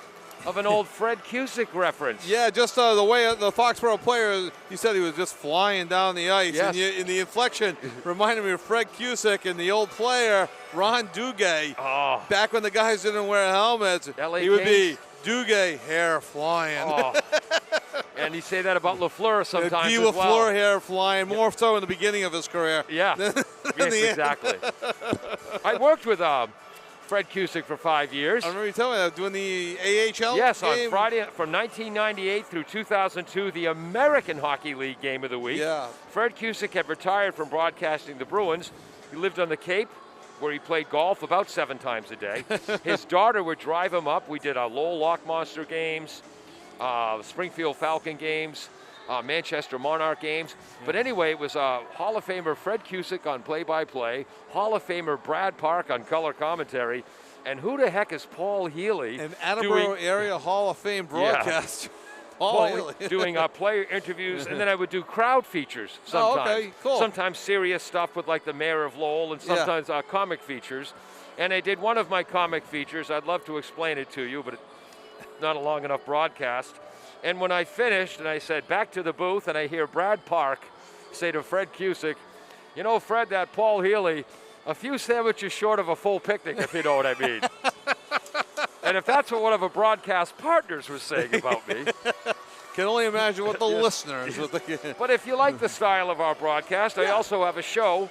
of an old Fred Cusick reference. Yeah, just the way the Foxboro player, he said he was just flying down the ice. Yes. And the inflection reminded me of Fred Cusick and the old player, Ron Duguay. Oh. Back when the guys didn't wear helmets, LA he would Kings. be Duguay, hair flying. Oh. And you say that about LaFleur sometimes Guy as well. LaFleur, hair flying, more so in the beginning of his career. Yeah, than yes, the exactly. I worked with Fred Cusick for 5 years. I remember you telling me that doing the AHL Yes, game. on Friday from 1998 through 2002, the American Hockey League Game of the Week. Yeah. Fred Cusick had retired from broadcasting the Bruins. He lived on the Cape, where he played golf about 7 times a day. His daughter would drive him up. We did Lowell Lock Monster games, Springfield Falcon games, Manchester Monarch games. But anyway, it was Hall of Famer Fred Cusick on play-by-play, Hall of Famer Brad Park on color commentary, and who the heck is Paul Healy? An Attleboro area Hall of Fame broadcaster. Paul doing player interviews, and then I would do crowd features sometimes. Oh, okay, cool. Sometimes serious stuff with like the mayor of Lowell, and sometimes comic features. And I did one of my comic features. I'd love to explain it to you, but it's not a long enough broadcast. And when I finished, and I said, back to the booth, and I hear Brad Park say to Fred Cusick, you know, Fred, that Paul Healy, a few sandwiches short of a full picnic, if you know what I mean. And if that's what one of our broadcast partners was saying about me. Can only imagine what the listeners would think. But if you like the style of our broadcast, I also have a show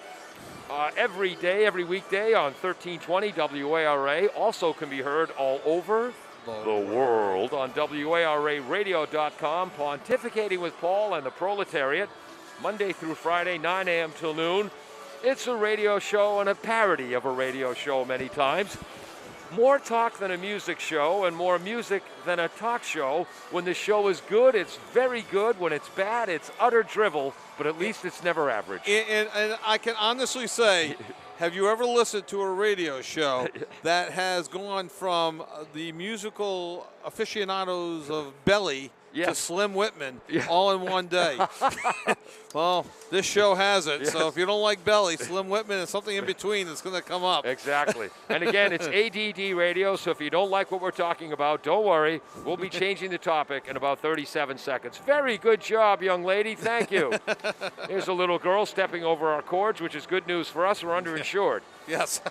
every day, every weekday on 1320 WARA. Also can be heard all over the world on WARAradio.com. Pontificating with Paul and the Proletariat, Monday through Friday, 9 a.m. till noon. It's a radio show and a parody of a radio show many times. More talk than a music show, and more music than a talk show. When the show is good, it's very good. When it's bad, it's utter drivel, but at least it's never average. And I can honestly say, have you ever listened to a radio show that has gone from the musical aficionados of Belly to Slim Whitman all in one day? Well, this show has it. So if you don't like Belly, Slim Whitman, and something in between that's going to come up. Exactly. And again, it's ADD radio, so if you don't like what we're talking about, don't worry. We'll be changing the topic in about 37 seconds. Very good job, young lady. Thank you. Here's a little girl stepping over our cords, which is good news for us. We're underinsured. Yes.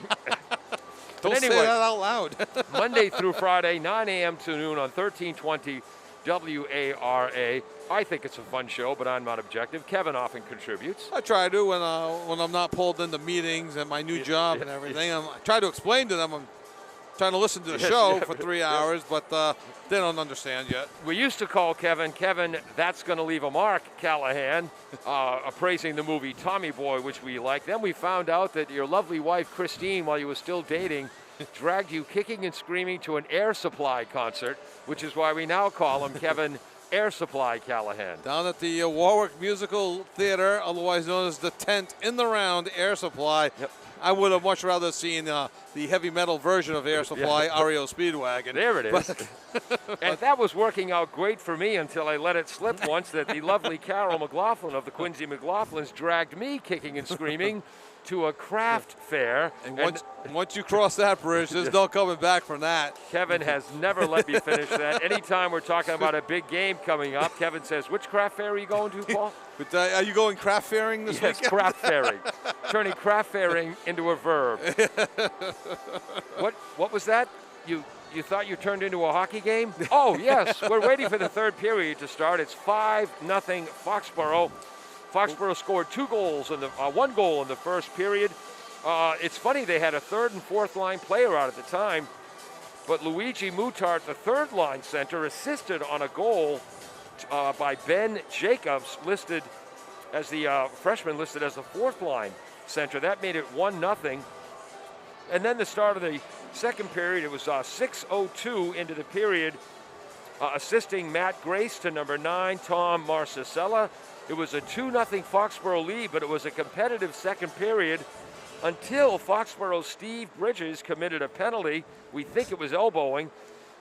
Don't say that out loud. Monday through Friday, 9 a.m. to noon on 1320 WARA. I think it's a fun show, but I'm not objective. Kevin often contributes. I try to when I'm not pulled into meetings and my new job and everything. I try to explain to them I'm trying to listen to the show for 3 hours, but they don't understand yet. We used to call Kevin, That's Gonna Leave a Mark, Callahan, appraising the movie Tommy Boy, which we like. Then we found out that your lovely wife, Christine, while you were still dating, dragged you kicking and screaming to an Air Supply concert, which is why we now call him Kevin Air Supply Callahan. Down at the Warwick Musical Theater, otherwise known as the Tent in the Round Air Supply. Yep. I would have much rather seen the heavy metal version of Air Supply, REO Speedwagon. There it is. And that was working out great for me until I let it slip once that the lovely Carol McLaughlin of the Quincy McLaughlins dragged me kicking and screaming to a craft fair. And once you cross that bridge, there's no coming back from that. Kevin has never let me finish that. Anytime we're talking about a big game coming up, Kevin says, which craft fair are you going to, Paul? But, are you going craft fairing this weekend? Yes, craft fairing. Turning craft fairing into a verb. What was that? You thought you turned into a hockey game? Oh, yes. We're waiting for the third period to start. It's 5-0 Foxboro. Foxboro scored 1 goal in the first period. It's funny, they had a third and fourth line player out at the time, but Luigi Mutart, the third line center, assisted on a goal by Ben Jacobs, listed as the freshman, listed as the fourth line center. That made it 1-0. And then the start of the second period, it was 6:02 into the period, assisting Matt Grace to number 9, Tom Marcicella. It was a 2-0 Foxboro lead, but it was a competitive second period until Foxboro's Steve Bridges committed a penalty. We think it was elbowing,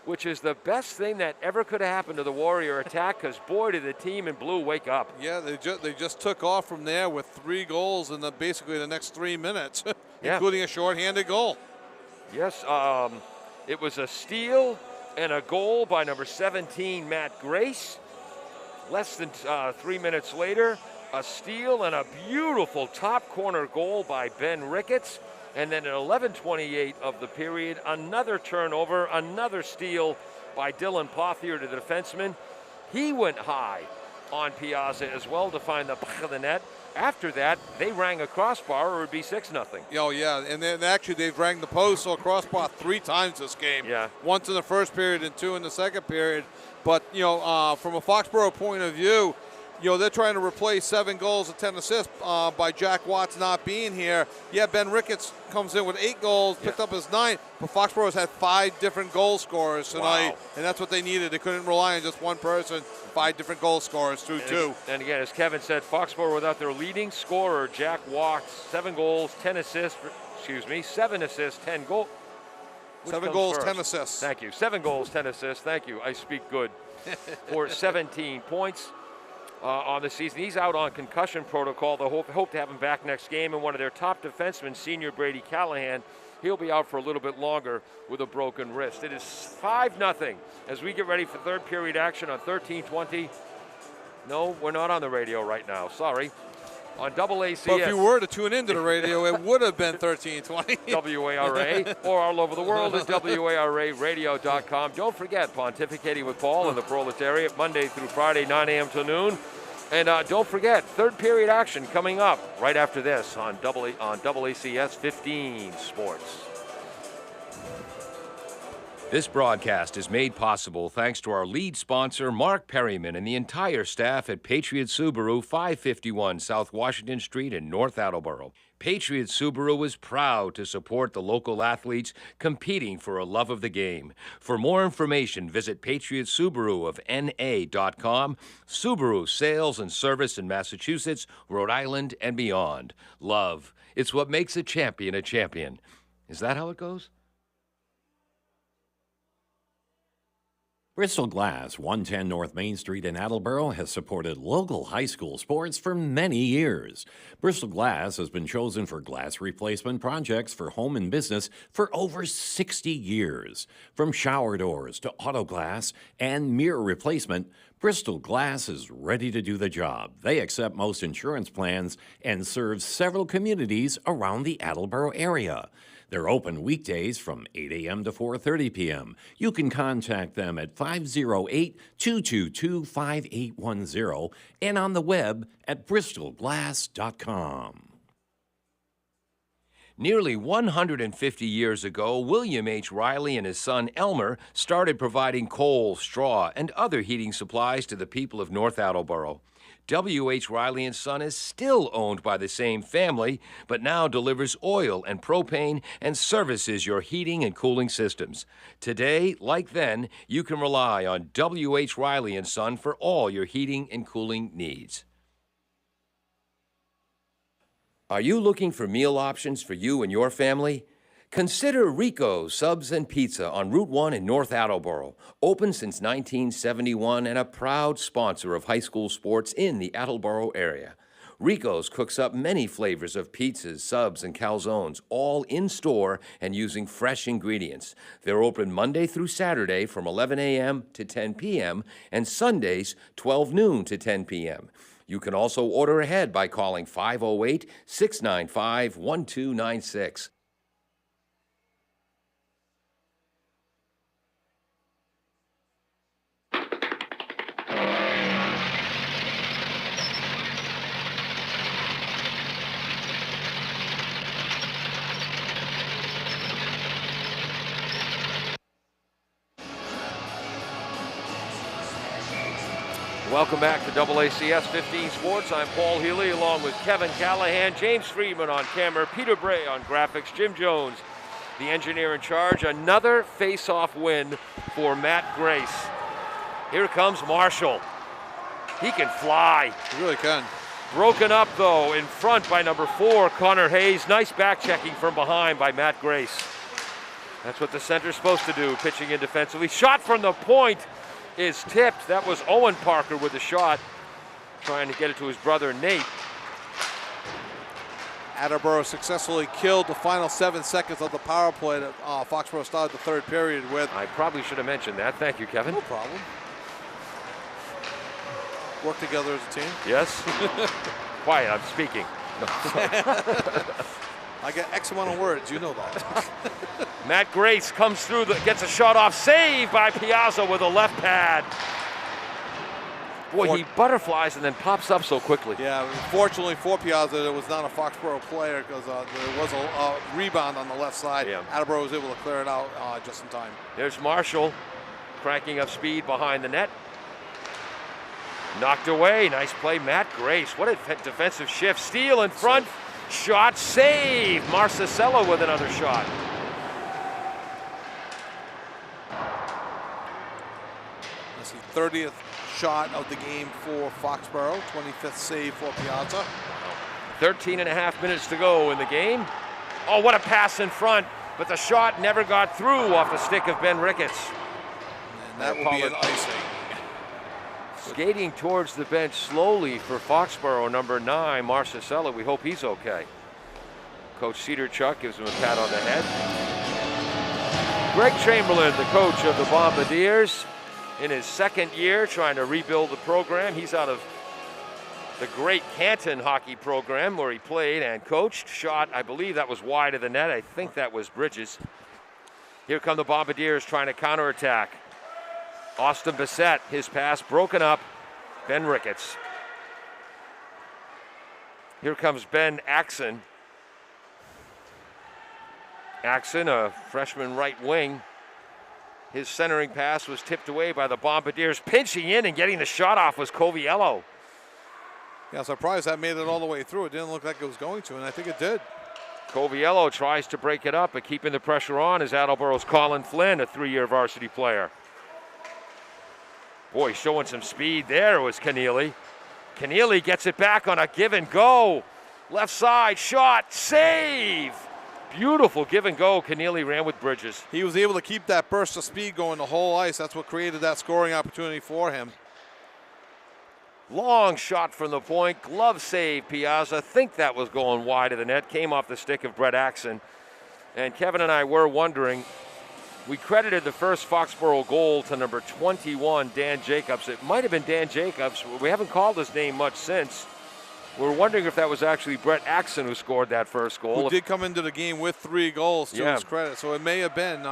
which is the best thing that ever could have happened to the Warrior attack, because boy, did the team in blue wake up. Yeah, they just took off from there with 3 goals in basically the next 3 minutes, including a shorthanded goal. Yes, it was a steal and a goal by number 17, Matt Grace. Less than 3 minutes later, a steal and a beautiful top corner goal by Ben Ricketts. And then at 11:28 of the period, another turnover, another steal by Dylan Pothier to the defenseman. He went high on Piazza as well to find the back of the net. After that, they rang a crossbar or it would be 6-0. Oh, yeah, and then actually they've rang the post or crossbar 3 times this game. Yeah. Once in the first period and 2 in the second period. But, from a Foxboro point of view, they're trying to replace 7 goals and 10 assists by Jack Watts not being here. Yeah, Ben Ricketts comes in with 8 goals, picked up his 9th, but Foxboro's had 5 different goal scorers tonight, and that's what they needed. They couldn't rely on just one person. 5 different goal scorers through 2. And again, as Kevin said, Foxboro without their leading scorer, Jack Watts, 7 goals, 10 assists, 7 assists, 10 goals. 7 goals, 10 assists. Thank you. 7 goals, 10 assists. Thank you. I speak good. For 17 points on the season. He's out on concussion protocol. They hope to have him back next game. And one of their top defensemen, senior Brady Callahan, he'll be out for a little bit longer with a broken wrist. It is 5-0 as we get ready for third period action on 1320. No, we're not on the radio right now. Sorry. On AACS. But if you were to tune into the radio, it would have been 1320. WARA, or all over the world at WARAradio.com. Don't forget, Pontificating with Paul and the Proletariat, Monday through Friday, 9 a.m. till noon. And don't forget, third period action coming up right after this on AACS 15 Sports. This broadcast is made possible thanks to our lead sponsor, Mark Perryman, and the entire staff at Patriot Subaru, 551 South Washington Street in North Attleboro. Patriot Subaru is proud to support the local athletes competing for a love of the game. For more information, visit Patriot Subaru of NA.com. Subaru sales and service in Massachusetts, Rhode Island, and beyond. Love. It's what makes a champion a champion. Is that how it goes? Bristol Glass, 110 North Main Street in Attleboro, has supported local high school sports for many years. Bristol Glass has been chosen for glass replacement projects for home and business for over 60 years. From shower doors to auto glass and mirror replacement, Bristol Glass is ready to do the job. They accept most insurance plans and serve several communities around the Attleboro area. They're open weekdays from 8 a.m. to 4:30 p.m. You can contact them at 508-222-5810 and on the web at bristolglass.com. Nearly 150 years ago, William H. Riley and his son Elmer started providing coal, straw, and other heating supplies to the people of North Attleboro. W.H. Riley & Son is still owned by the same family, but now delivers oil and propane and services your heating and cooling systems. Today, like then, you can rely on W.H. Riley & Son for all your heating and cooling needs. Are you looking for meal options for you and your family? Consider Rico's Subs and Pizza on Route 1 in North Attleboro. Open since 1971 and a proud sponsor of high school sports in the Attleboro area. Rico's cooks up many flavors of pizzas, subs, and calzones, all in-store and using fresh ingredients. They're open Monday through Saturday from 11 a.m. to 10 p.m. and Sundays 12 noon to 10 p.m. You can also order ahead by calling 508-695-1296. Welcome back to AACS 15 Sports. I'm Paul Healy along with Kevin Callahan, James Friedman on camera, Peter Bray on graphics, Jim Jones, the engineer in charge. Another face-off win for Matt Grace. Here comes Marshall. He can fly. He really can. Broken up, though, in front by number 4, Connor Hayes. Nice back-checking from behind by Matt Grace. That's what the center's supposed to do, pitching in defensively. Shot from the point is tipped. That was Owen Parker with the shot, trying to get it to his brother Nate. Attleboro successfully killed the final 7 seconds of the power play that Foxboro started the third period with. I probably should have mentioned that. Thank you, Kevin. No problem. Work together as a team. Yes. Quiet, I'm speaking. No, I get X amount of words, you know that. Matt Grace comes through, gets a shot off, saved by Piazza with a left pad. Boy, he butterflies and then pops up so quickly. Yeah, fortunately for Piazza, there was not a Foxboro player because there was a rebound on the left side. Yeah. Attleboro was able to clear it out just in time. There's Marshall cranking up speed behind the net. Knocked away. Nice play, Matt Grace. What a defensive shift. Steal in front. Shot save. Marcelo with another shot. That's the 30th shot of the game for Foxboro. 25th save for Piazza. 13 and a half minutes to go in the game. Oh, what a pass in front. But the shot never got through off the stick of Ben Ricketts. And that will be an icing. Skating towards the bench slowly for Foxboro, number 9, Marcelo. We hope he's okay. Coach Cedarchuk gives him a pat on the head. Greg Chamberlain, the coach of the Bombardiers, in his second year trying to rebuild the program. He's out of the great Canton hockey program where he played and coached. Shot, I believe that was wide of the net. I think that was Bridges. Here come the Bombardiers trying to counterattack. Austin Bissett, his pass broken up. Ben Ricketts. Here comes Ben Axon. Axon, a freshman right wing. His centering pass was tipped away by the Bombardiers. Pinching in and getting the shot off was Coviello. Yeah, surprised that made it all the way through. It didn't look like it was going to, and I think it did. Coviello tries to break it up, but keeping the pressure on is Attleboro's Colin Flynn, a 3-year varsity player. Boy, showing some speed there was Keneally. Keneally gets it back on a give and go. Left side, shot, save. Beautiful give and go. Keneally ran with Bridges. He was able to keep that burst of speed going the whole ice. That's what created that scoring opportunity for him. Long shot from the point. Glove save, Piazza. Think that was going wide of the net. Came off the stick of Brett Axon. And Kevin and I were wondering, we credited the first Foxboro goal to number 21, Dan Jacobs. It might have been Dan Jacobs. We haven't called his name much since. We're wondering if that was actually Brett Axon who scored that first goal. Who did come into the game with 3 goals to his credit, so it may have been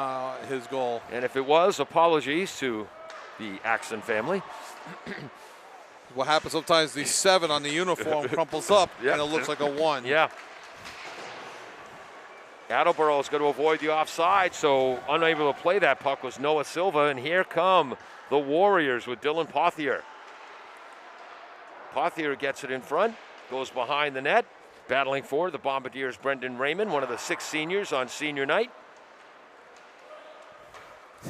his goal. And if it was, apologies to the Axon family. What happens sometimes, the 7 on the uniform crumples up and it looks like a 1. Yeah. Attleboro is going to avoid the offside, so unable to play that puck was Noah Silva, and here come the Warriors with Dylan Pothier. Pothier gets it in front, goes behind the net, battling for the Bombardiers' Brendan Raymond, one of the 6 seniors on senior night.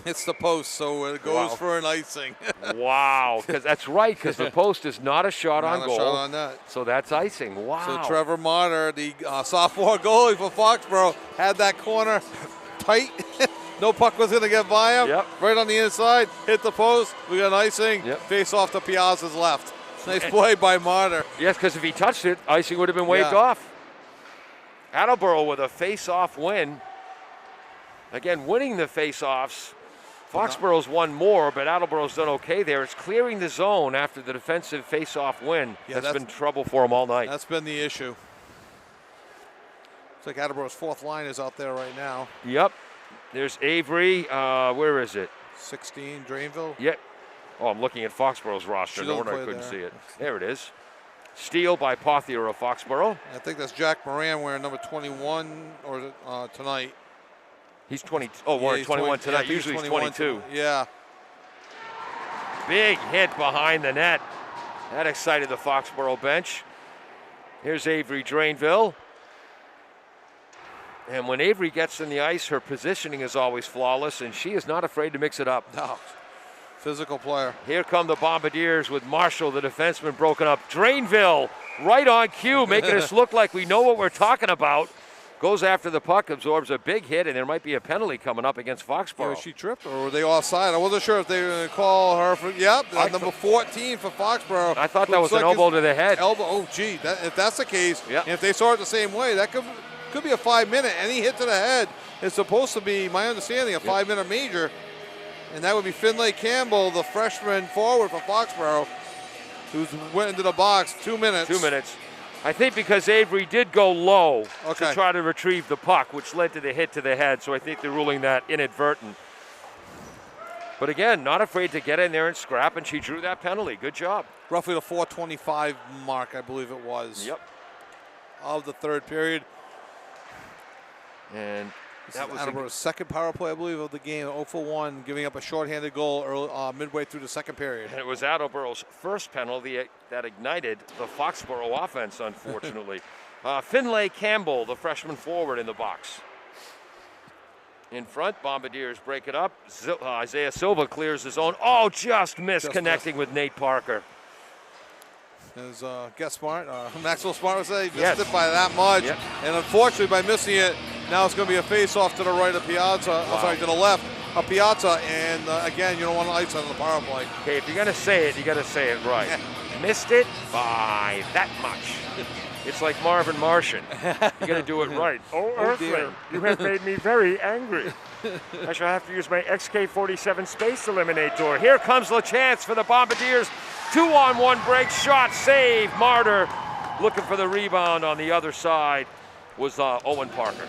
It's the post, so it goes for an icing. Wow, because that's right, because the post is not a shot on goal. Not a shot on net. So that's icing. Wow. So Trevor Martyr, the sophomore goalie for Foxboro, had that corner tight. No puck was going to get by him. Yep. Right on the inside, hit the post. We got an icing. Yep. Face off to Piazza's left. Nice play by Martyr. Yes, because if he touched it, icing would have been waved off. Attleboro with a face-off win. Again, winning the face-offs. Foxboro's won more, but Attleboro's done okay there. It's clearing the zone after the defensive face-off win. Yeah, that's been trouble for them all night. That's been the issue. It's like Attleboro's 4th line is out there right now. Yep. There's Avery. Where is it? 16, Drainville. Yep. Oh, I'm looking at Foxboro's roster. No wonder I couldn't see it. There it is. Steal by Pothier of Foxboro. I think that's Jack Moran wearing number 21 or tonight. He's 20. Oh, wearing 21 tonight. Usually he's 22. Yeah. Big hit behind the net. That excited the Foxboro bench. Here's Avery Drainville. And when Avery gets in the ice, her positioning is always flawless, and she is not afraid to mix it up. No. Physical player. Here come the Bombardiers with Marshall, the defenseman, broken up. Drainville, right on cue, making us look like we know what we're talking about. Goes after the puck, absorbs a big hit, and there might be a penalty coming up against Foxboro. Yeah, was she tripped, or were they offside? I wasn't sure if they were going to call her for. Yep, number 14 for Foxboro. I thought that was an elbow to the head. Elbow. Oh, gee, if that's the case, and if they saw it the same way, that could be a 5-minute. Any hit to the head is supposed to be, my understanding, a 5-minute major, and that would be Finlay Campbell, the freshman forward for Foxboro, who's went into the box 2 minutes. 2 minutes. I think because Avery did go low to try to retrieve the puck, which led to the hit to the head. So I think they're ruling that inadvertent. But again, not afraid to get in there and scrap, and she drew that penalty. Good job. Roughly the 4:25 mark, I believe it was. Yep. Of the third period. And that was Attleboro's second power play, I believe, of the game. 0 for 1, giving up a shorthanded goal early, midway through the second period. And it was Attleboro's first penalty that ignited the Foxboro offense, unfortunately. Finlay Campbell, the freshman forward, in the box. In front, Bombardiers break it up. Isaiah Silva clears his own. Oh, just missed connecting with Nate Parker. As Maxwell Smart would say, missed it by that much. Yep. And unfortunately, by missing it, now it's going to be a face-off to the right of Piazza. Wow. Sorry, to the left of Piazza. And again, you don't want to ice on the power play. Okay, if you're going to say it, you got to say it right. Missed it by that much. It's like Marvin Martian. You got to do it right. Oh, Earthling, you have made me very angry. I shall have to use my XK-47 Space Eliminator. Here comes LaChance for the Bombardiers. 2-on-1 break, shot, save. Martyr looking for the rebound on the other side was Owen Parker.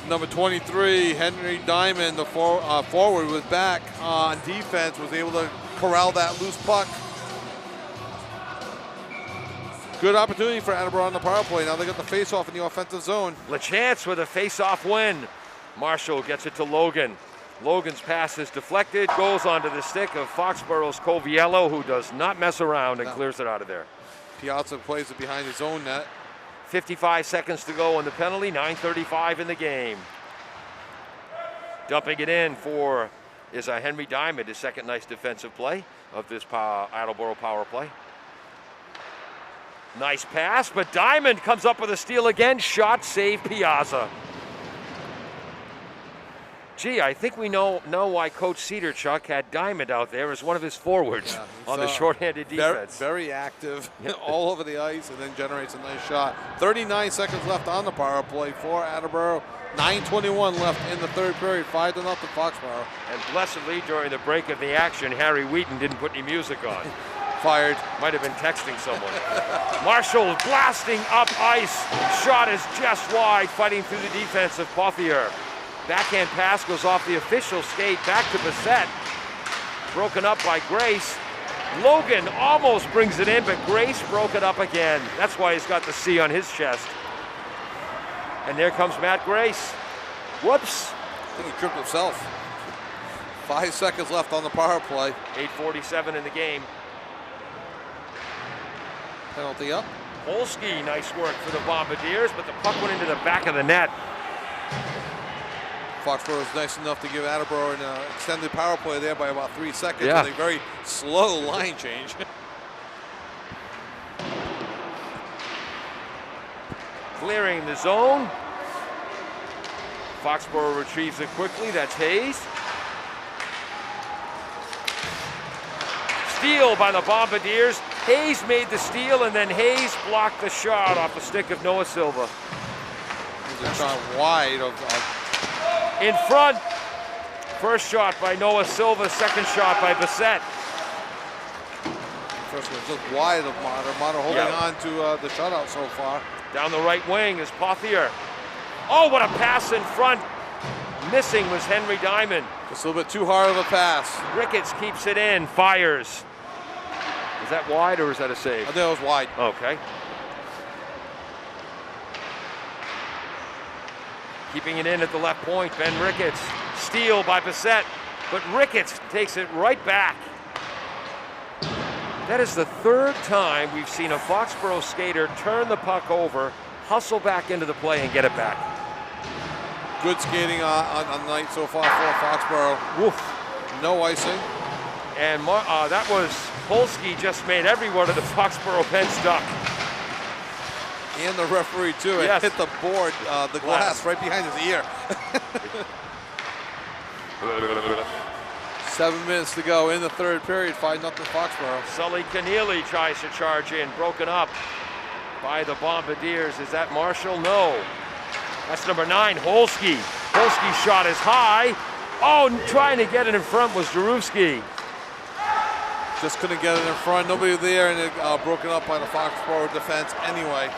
Number 23, Henry Diamond, the forward, was back on defense, was able to corral that loose puck. Good opportunity for Attleboro on the power play. Now they got the face-off in the offensive zone. LaChance with a face-off win. Marshall gets it to Logan. Logan's pass is deflected, goes onto the stick of Foxboro's Coviello, who does not mess around and clears it out of there. Piazza plays it behind his own net. 55 seconds to go on the penalty, 9:35 in the game. Dumping it in for is Henry Diamond, his second nice defensive play of this Attleboro power play. Nice pass, but Diamond comes up with a steal again. Shot, save, Piazza. Gee, I think we know why Coach Cedarchuk had Diamond out there as one of his forwards on the shorthanded defense. Very active, all over the ice, and then generates a nice shot. 39 seconds left on the power play for Attleboro. 9:21 left in the third period, 5-0 Foxboro. And blessedly, during the break of the action, Harry Wheaton didn't put any music on. Fired. Might have been texting someone. Marshall blasting up ice. Shot is just wide, fighting through the defense of Pothier. Backhand pass goes off the official skate back to Bissett. Broken up by Grace. Logan almost brings it in, but Grace broke it up again. That's why he's got the C on his chest. And there comes Matt Grace. Whoops. I think he tripped himself. 5 seconds left on the power play. 8:47 in the game. Penalty up. Polsky, nice work for the Bombardiers, but the puck went into the back of the net. Foxborough was nice enough to give Attleboro an extended power play there by about 3 seconds. Yeah. With a very slow line change. Clearing the zone. Foxborough retrieves it quickly. That's Hayes. Steal by the Bombardiers. Hayes made the steal, and then Hayes blocked the shot off the stick of Noah Silva. He's a shot wide of in front. First shot by Noah Silva, second shot by Bissett. First one just wide of Mater. Mater holding on to the shutout so far. Down the right wing is Pothier. Oh, what a pass in front. Missing was Henry Diamond. Just a little bit too hard of a pass. Ricketts keeps it in, fires. Is that wide or is that a save? I think it was wide. Okay. Keeping it in at the left point, Ben Ricketts. Steal by Bissett, but Ricketts takes it right back. That is the third time we've seen a Foxborough skater turn the puck over, hustle back into the play, and get it back. Good skating on the night so far for Foxborough. Woof. No icing. And that was Polsky just made every one of the Foxborough bench duck. And the referee too. It hit the board, the glass right behind his ear. 7 minutes to go in the third period. 5-0 Foxborough. Sully Keneally tries to charge in, broken up by the Bombardiers. Is that Marshall? No. That's number 9, Holsky. Holsky's shot is high. Oh, trying to get it in front was Jarewski. Just couldn't get it in front. Nobody there, and it broken up by the Foxborough defense anyway.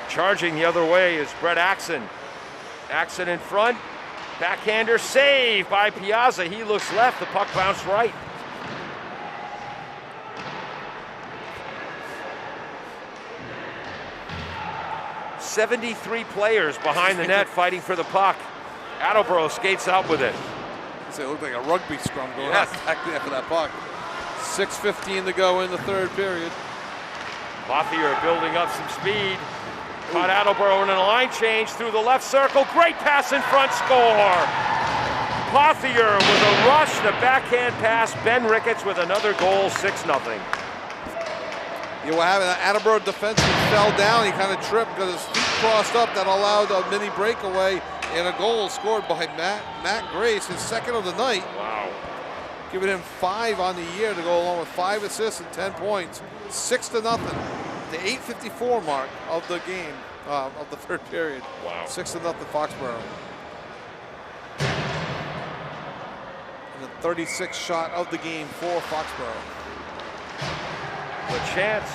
Charging the other way is Brett Axon. Axon in front. Backhander save by Piazza. He looks left, the puck bounced right. "73 players behind the net fighting for the puck. Attleboro skates out with it. It looked like a rugby scrum going Yes. on back there for that puck. 6:15 to go in the third period. Lothier building up some speed. Caught Attleboro in a line change through the left circle. Great pass in front, score! Lothier with a rush, the backhand pass. Ben Ricketts with another goal, 6-0. You know what happened? Attleboro defenseman fell down. He kind of tripped because his feet crossed up. That allowed a mini breakaway and a goal scored by Matt Grace, his second of the night. Wow. Giving him 5 on the year to go along with 5 assists and 10 points. 6-0. The 8:54 mark of the game, of the third period. Wow. 6-0 Foxboro. And the 36th shot of the game for Foxboro. The chance.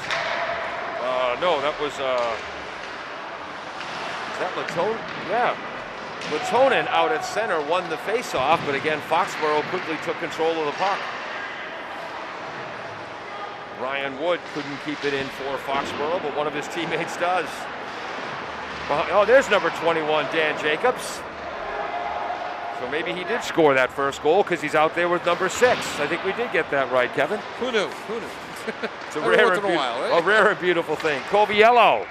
No, that was, is that Latonin? Yeah. Latonin out at center won the faceoff, but again, Foxboro quickly took control of the puck. Ryan Wood couldn't keep it in for Foxboro, but one of his teammates does. Oh, there's number 21, Dan Jacobs. So maybe he did score that first goal because he's out there with number 6. I think we did get that right, Kevin. Who knew? Who knew? It's a rare and beautiful thing. Coviello,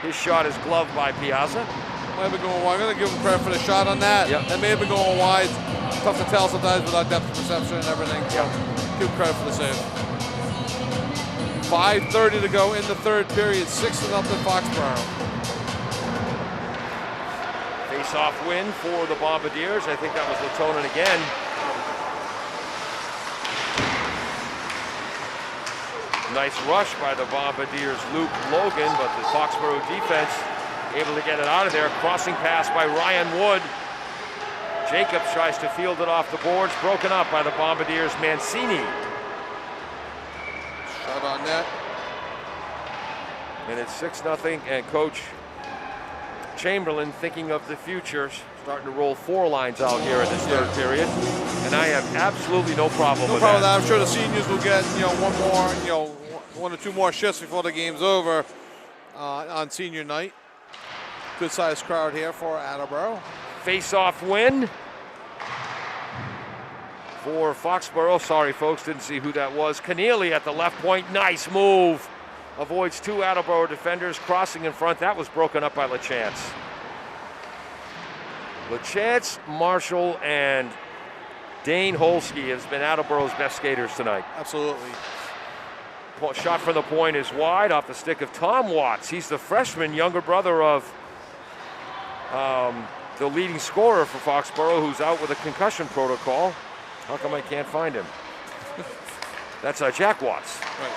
his shot is gloved by Piazza. Might have been going wide. I'm going to give him credit for the shot on that. Yep. That may have been going wide. Tough to tell sometimes without depth of perception and everything. Yep. Give him credit for the save. 5:30 to go in the third period. 6-0 Foxboro. Face-off win for the Bombardiers. I think that was Latonin again. Nice rush by the Bombardiers' Luke Logan, but the Foxboro defense able to get it out of there. Crossing pass by Ryan Wood. Jacobs tries to field it off the boards. Broken up by the Bombardiers' Mancini. Shot on net. And it's 6-0, and Coach Chamberlain, thinking of the future, starting to roll 4 lines out here in this third period. And I have absolutely no problem with that. I'm sure the seniors will get, one more, 1 or 2 more shifts before the game's over on senior night. Good sized crowd here for Attleboro. Face-off win for Foxboro. Sorry, folks, didn't see who that was. Keneally at the left point. Nice move. Avoids 2 Attleboro defenders crossing in front. That was broken up by LaChance. LaChance, Marshall, and Dane Holsky has been Attleboro's best skaters tonight. Absolutely. Shot from the point is wide off the stick of Tom Watts. He's the freshman, younger brother of the leading scorer for Foxboro, who's out with a concussion protocol. How come I can't find him? That's Jack Watts. Right.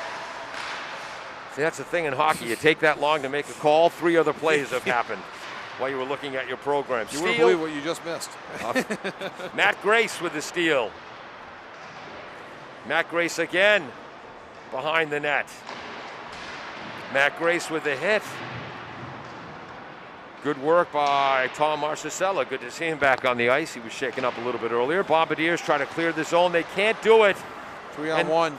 See, that's the thing in hockey. You take that long to make a call. 3 other plays have happened while you were looking at your program. You wouldn't believe what you just missed. Matt Grace with the steal. Matt Grace again behind the net. Matt Grace with the hit. Good work by Tom Marcicella. Good to see him back on the ice. He was shaken up a little bit earlier. Bombardiers try to clear the zone. They can't do it. 3-on-1.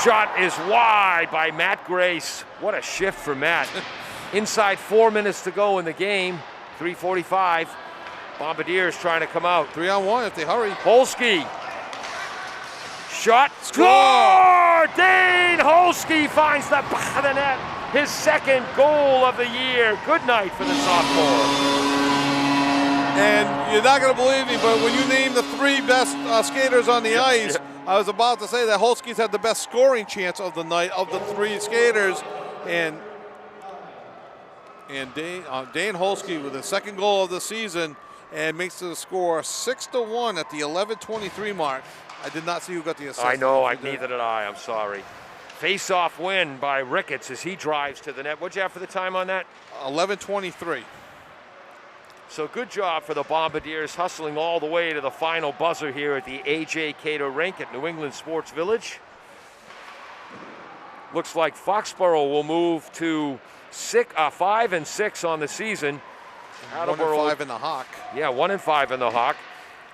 Shot is wide by Matt Grace. What a shift for Matt. Inside 4 minutes to go in the game. 3:45. Bombardiers trying to come out. 3-on-1 if they hurry. Holsky. Shot. Score! Dane Holsky finds the back of the net. His second goal of the year. Good night for the sophomore. And you're not going to believe me, but when you name the 3 best skaters on the ice, I was about to say that Holsky's had the best scoring chance of the night of the 3 skaters. And Dane Holsky with the second goal of the season and makes the score 6-1 at the 11:23 mark. I did not see who got the assist. I know, neither did I. I'm sorry. Face-off win by Ricketts as he drives to the net. What'd you have for the time on that? 11:23. So good job for the Bombardiers hustling all the way to the final buzzer here at the A.J. Cato rink at New England Sports Village. Looks like Foxboro will move to 5-6 on the season Attleboro, 1-5 in the Hawk. Yeah, 1-5 in the Hawk.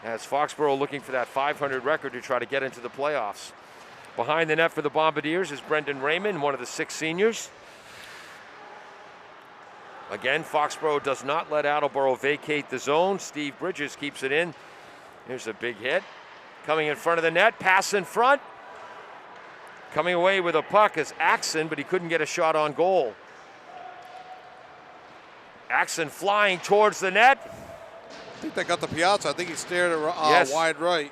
As Foxboro looking for that 500 record to try to get into the playoffs. Behind the net for the Bombardiers is Brendan Raymond, one of the 6 seniors. Again, Foxboro does not let Attleboro vacate the zone. Steve Bridges keeps it in. Here's a big hit. Coming in front of the net, pass in front. Coming away with a puck is Axon, but he couldn't get a shot on goal. Axon flying towards the net. I think they got the Piazza. I think he stared at Yes. wide right.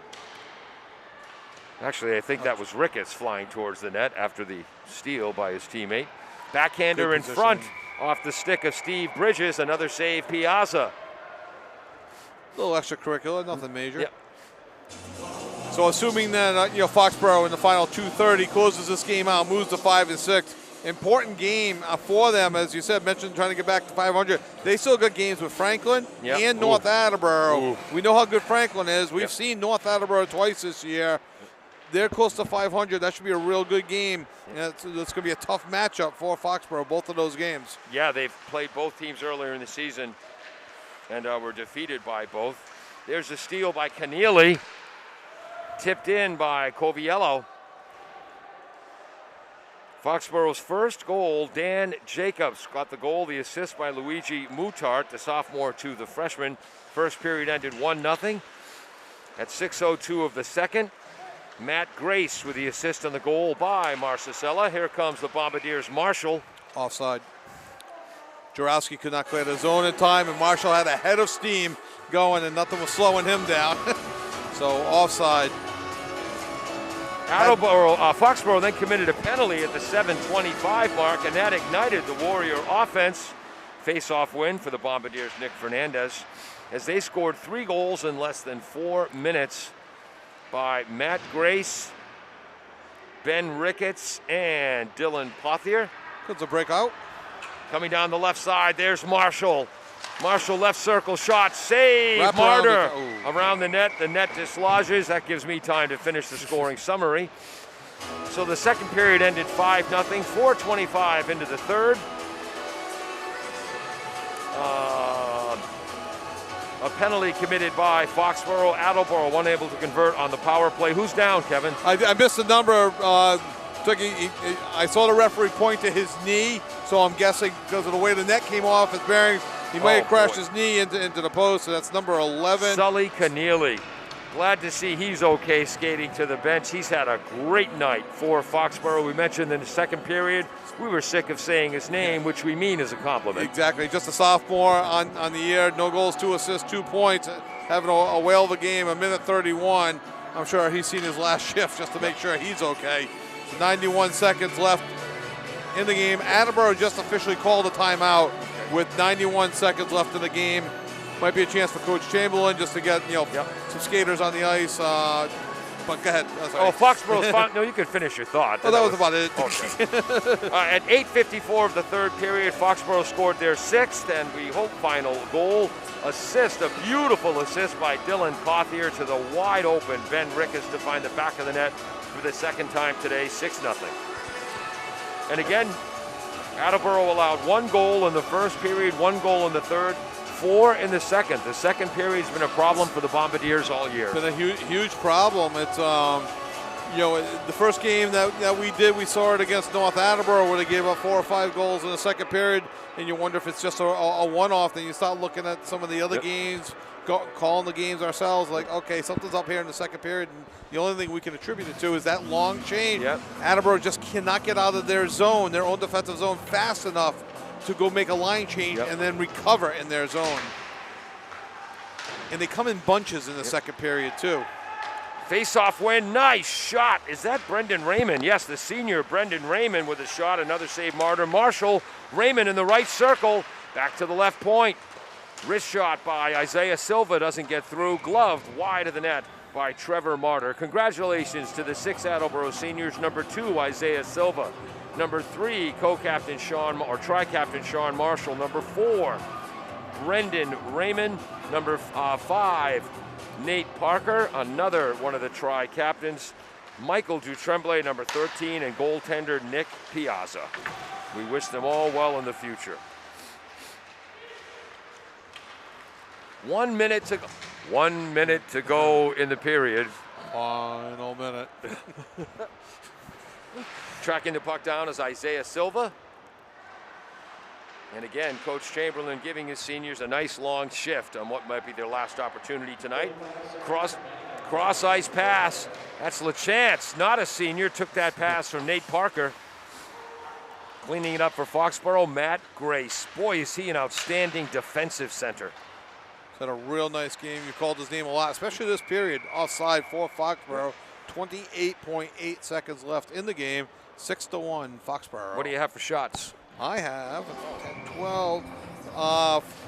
Actually, I think that was Ricketts flying towards the net after the steal by his teammate. Backhander in front off the stick of Steve Bridges. Another save, Piazza. A little extracurricular, nothing major. Yep. So assuming that Foxboro in the final 2:30 closes this game out, moves to 5-6. Important game for them, as you said, mentioned trying to get back to 500. They still got games with Franklin and North Attleboro. We know how good Franklin is. We've seen North Attleboro twice this year. They're close to 500. That should be a real good game. And it's going to be a tough matchup for Foxboro, both of those games. Yeah, they've played both teams earlier in the season and were defeated by both. There's a steal by Keneally, tipped in by Coviello. Foxboro's first goal, Dan Jacobs got the goal, the assist by Luigi Mutart, the sophomore to the freshman. First period ended 1-0. At 6:02 of the second, Matt Grace with the assist on the goal by Marcicella. Here comes the Bombardiers' Marshall. Offside. Jarowski could not clear the zone in time, and Marshall had a head of steam going, and nothing was slowing him down. So offside. Foxboro then committed a penalty at the 7:25 mark, and that ignited the Warrior offense. Face-off win for the Bombardiers' Nick Fernandez, as they scored 3 goals in less than 4 minutes by Matt Grace, Ben Ricketts, and Dylan Pothier. That's a breakout. Coming down the left side, there's Marshall. Marshall left circle shot, save, Wrap Martyr around the net dislodges. That gives me time to finish the scoring summary. So the second period ended 5-0, 4:25 into the third. A penalty committed by Foxboro. Attleboro unable to convert on the power play. Who's down, Kevin? I missed the number. I saw the referee point to his knee, so I'm guessing because of the way the net came off his bearings, he might have crashed his knee into the post, so that's number 11. Sully Keneally. Glad to see he's okay skating to the bench. He's had a great night for Foxboro. We mentioned in the second period, we were sick of saying his name, which we mean as a compliment. Exactly, just a sophomore on the year, no goals, 2 assists, 2 points, having a whale of a game, 1:31. I'm sure he's seen his last shift just to make sure he's okay. 91 seconds left in the game. Attleboro just officially called a timeout with 91 seconds left in the game. Might be a chance for Coach Chamberlain just to get some skaters on the ice. But go ahead. Foxboro's fine. No, you can finish your thought. Well, that was about it. Okay. At 8:54 of the third period, Foxboro scored their 6th, and we hope final goal. Assist, a beautiful assist by Dylan Pothier to the wide open Ben Ricketts to find the back of the net for the second time today, 6-0. And again, Attleboro allowed 1 goal in the first period, 1 goal in the third, 4 in the second. The second period's been a problem for the Bombardiers all year. It's been a huge problem. It's the first game that we did, we saw it against North Attleboro where they gave up 4 or 5 goals in the second period, and you wonder if it's just a one-off. Then you start looking at some of the other games, calling the games ourselves, like, okay, something's up here in the second period, and the only thing we can attribute it to is that long chain. Attleboro just cannot get out of their zone, their own defensive zone, fast enough to go make a line change and then recover in their zone. And they come in bunches in the second period, too. Face-off win, nice shot. Is that Brendan Raymond? Yes, the senior Brendan Raymond with a shot, another save, Marshall. Raymond in the right circle, back to the left point. Wrist shot by Isaiah Silva, doesn't get through. Gloved wide of the net by Trevor Martyr. Congratulations to the 6 Attleboro seniors. Number 2, Isaiah Silva. Number 3, co-captain tri-captain Sean Marshall. Number 4, Brendan Raymond. Number 5, Nate Parker, another one of the tri-captains. Michael Dutremblay, number 13, and goaltender Nick Piazza. We wish them all well in the future. 1 minute to go. 1 minute to go in the period. Final minute. Tracking the puck down is Isaiah Silva. And again, Coach Chamberlain giving his seniors a nice long shift on what might be their last opportunity tonight. Cross ice pass. That's LaChance, not a senior, took that pass from Nate Parker. Cleaning it up for Foxboro, Matt Grace. Boy, is he an outstanding defensive center. He's had a real nice game. You called his name a lot, especially this period. Offside for Foxboro. 28.8 seconds left in the game. 6-1 Foxboro. What do you have for shots? I have 10, 12.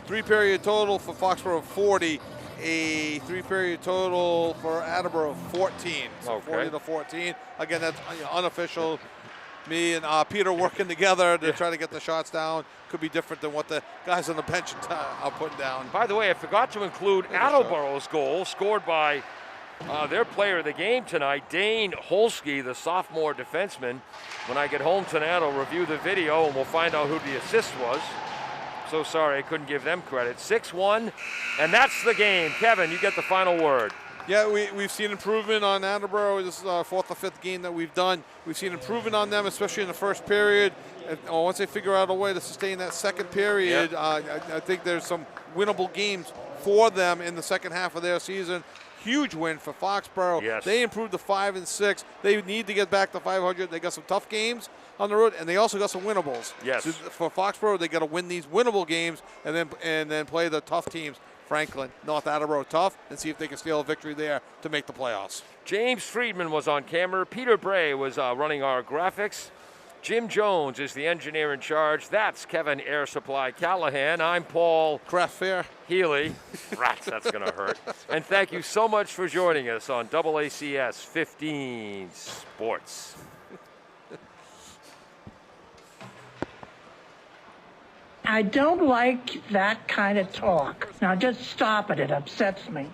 3-period total for Foxboro 40. A 3-period total for Attleboro 14. So Okay. 40-14. Again, that's unofficial. Me and Peter working together to try to get the shots down. Could be different than what the guys on the bench are putting down. By the way, I forgot to include Attleboro's goal, scored by their player of the game tonight, Dane Holsky, the sophomore defenseman. When I get home tonight, I'll review the video and we'll find out who the assist was. So sorry I couldn't give them credit. 6-1, and that's the game. Kevin, you get the final word. Yeah, we've seen improvement on Attleboro. This is our 4th or 5th game that we've done. We've seen improvement on them, especially in the first period. And once they figure out a way to sustain that second period, I think there's some winnable games for them in the second half of their season. Huge win for Foxboro. Yes. They improved to 5-6. They need to get back to 500. They got some tough games on the road, and they also got some winnables. Yes. So for Foxboro, they got to win these winnable games and then play the tough teams. Franklin, North Attleboro tough, and see if they can steal a victory there to make the playoffs. James Friedman was on camera. Peter Bray was running our graphics. Jim Jones is the engineer in charge. That's Kevin Air Supply Callahan. I'm Paul Craft Fair Healy. Rats, that's going to hurt. And thank you so much for joining us on AACS 15 Sports. I don't like that kind of talk. Now just stop it. It upsets me.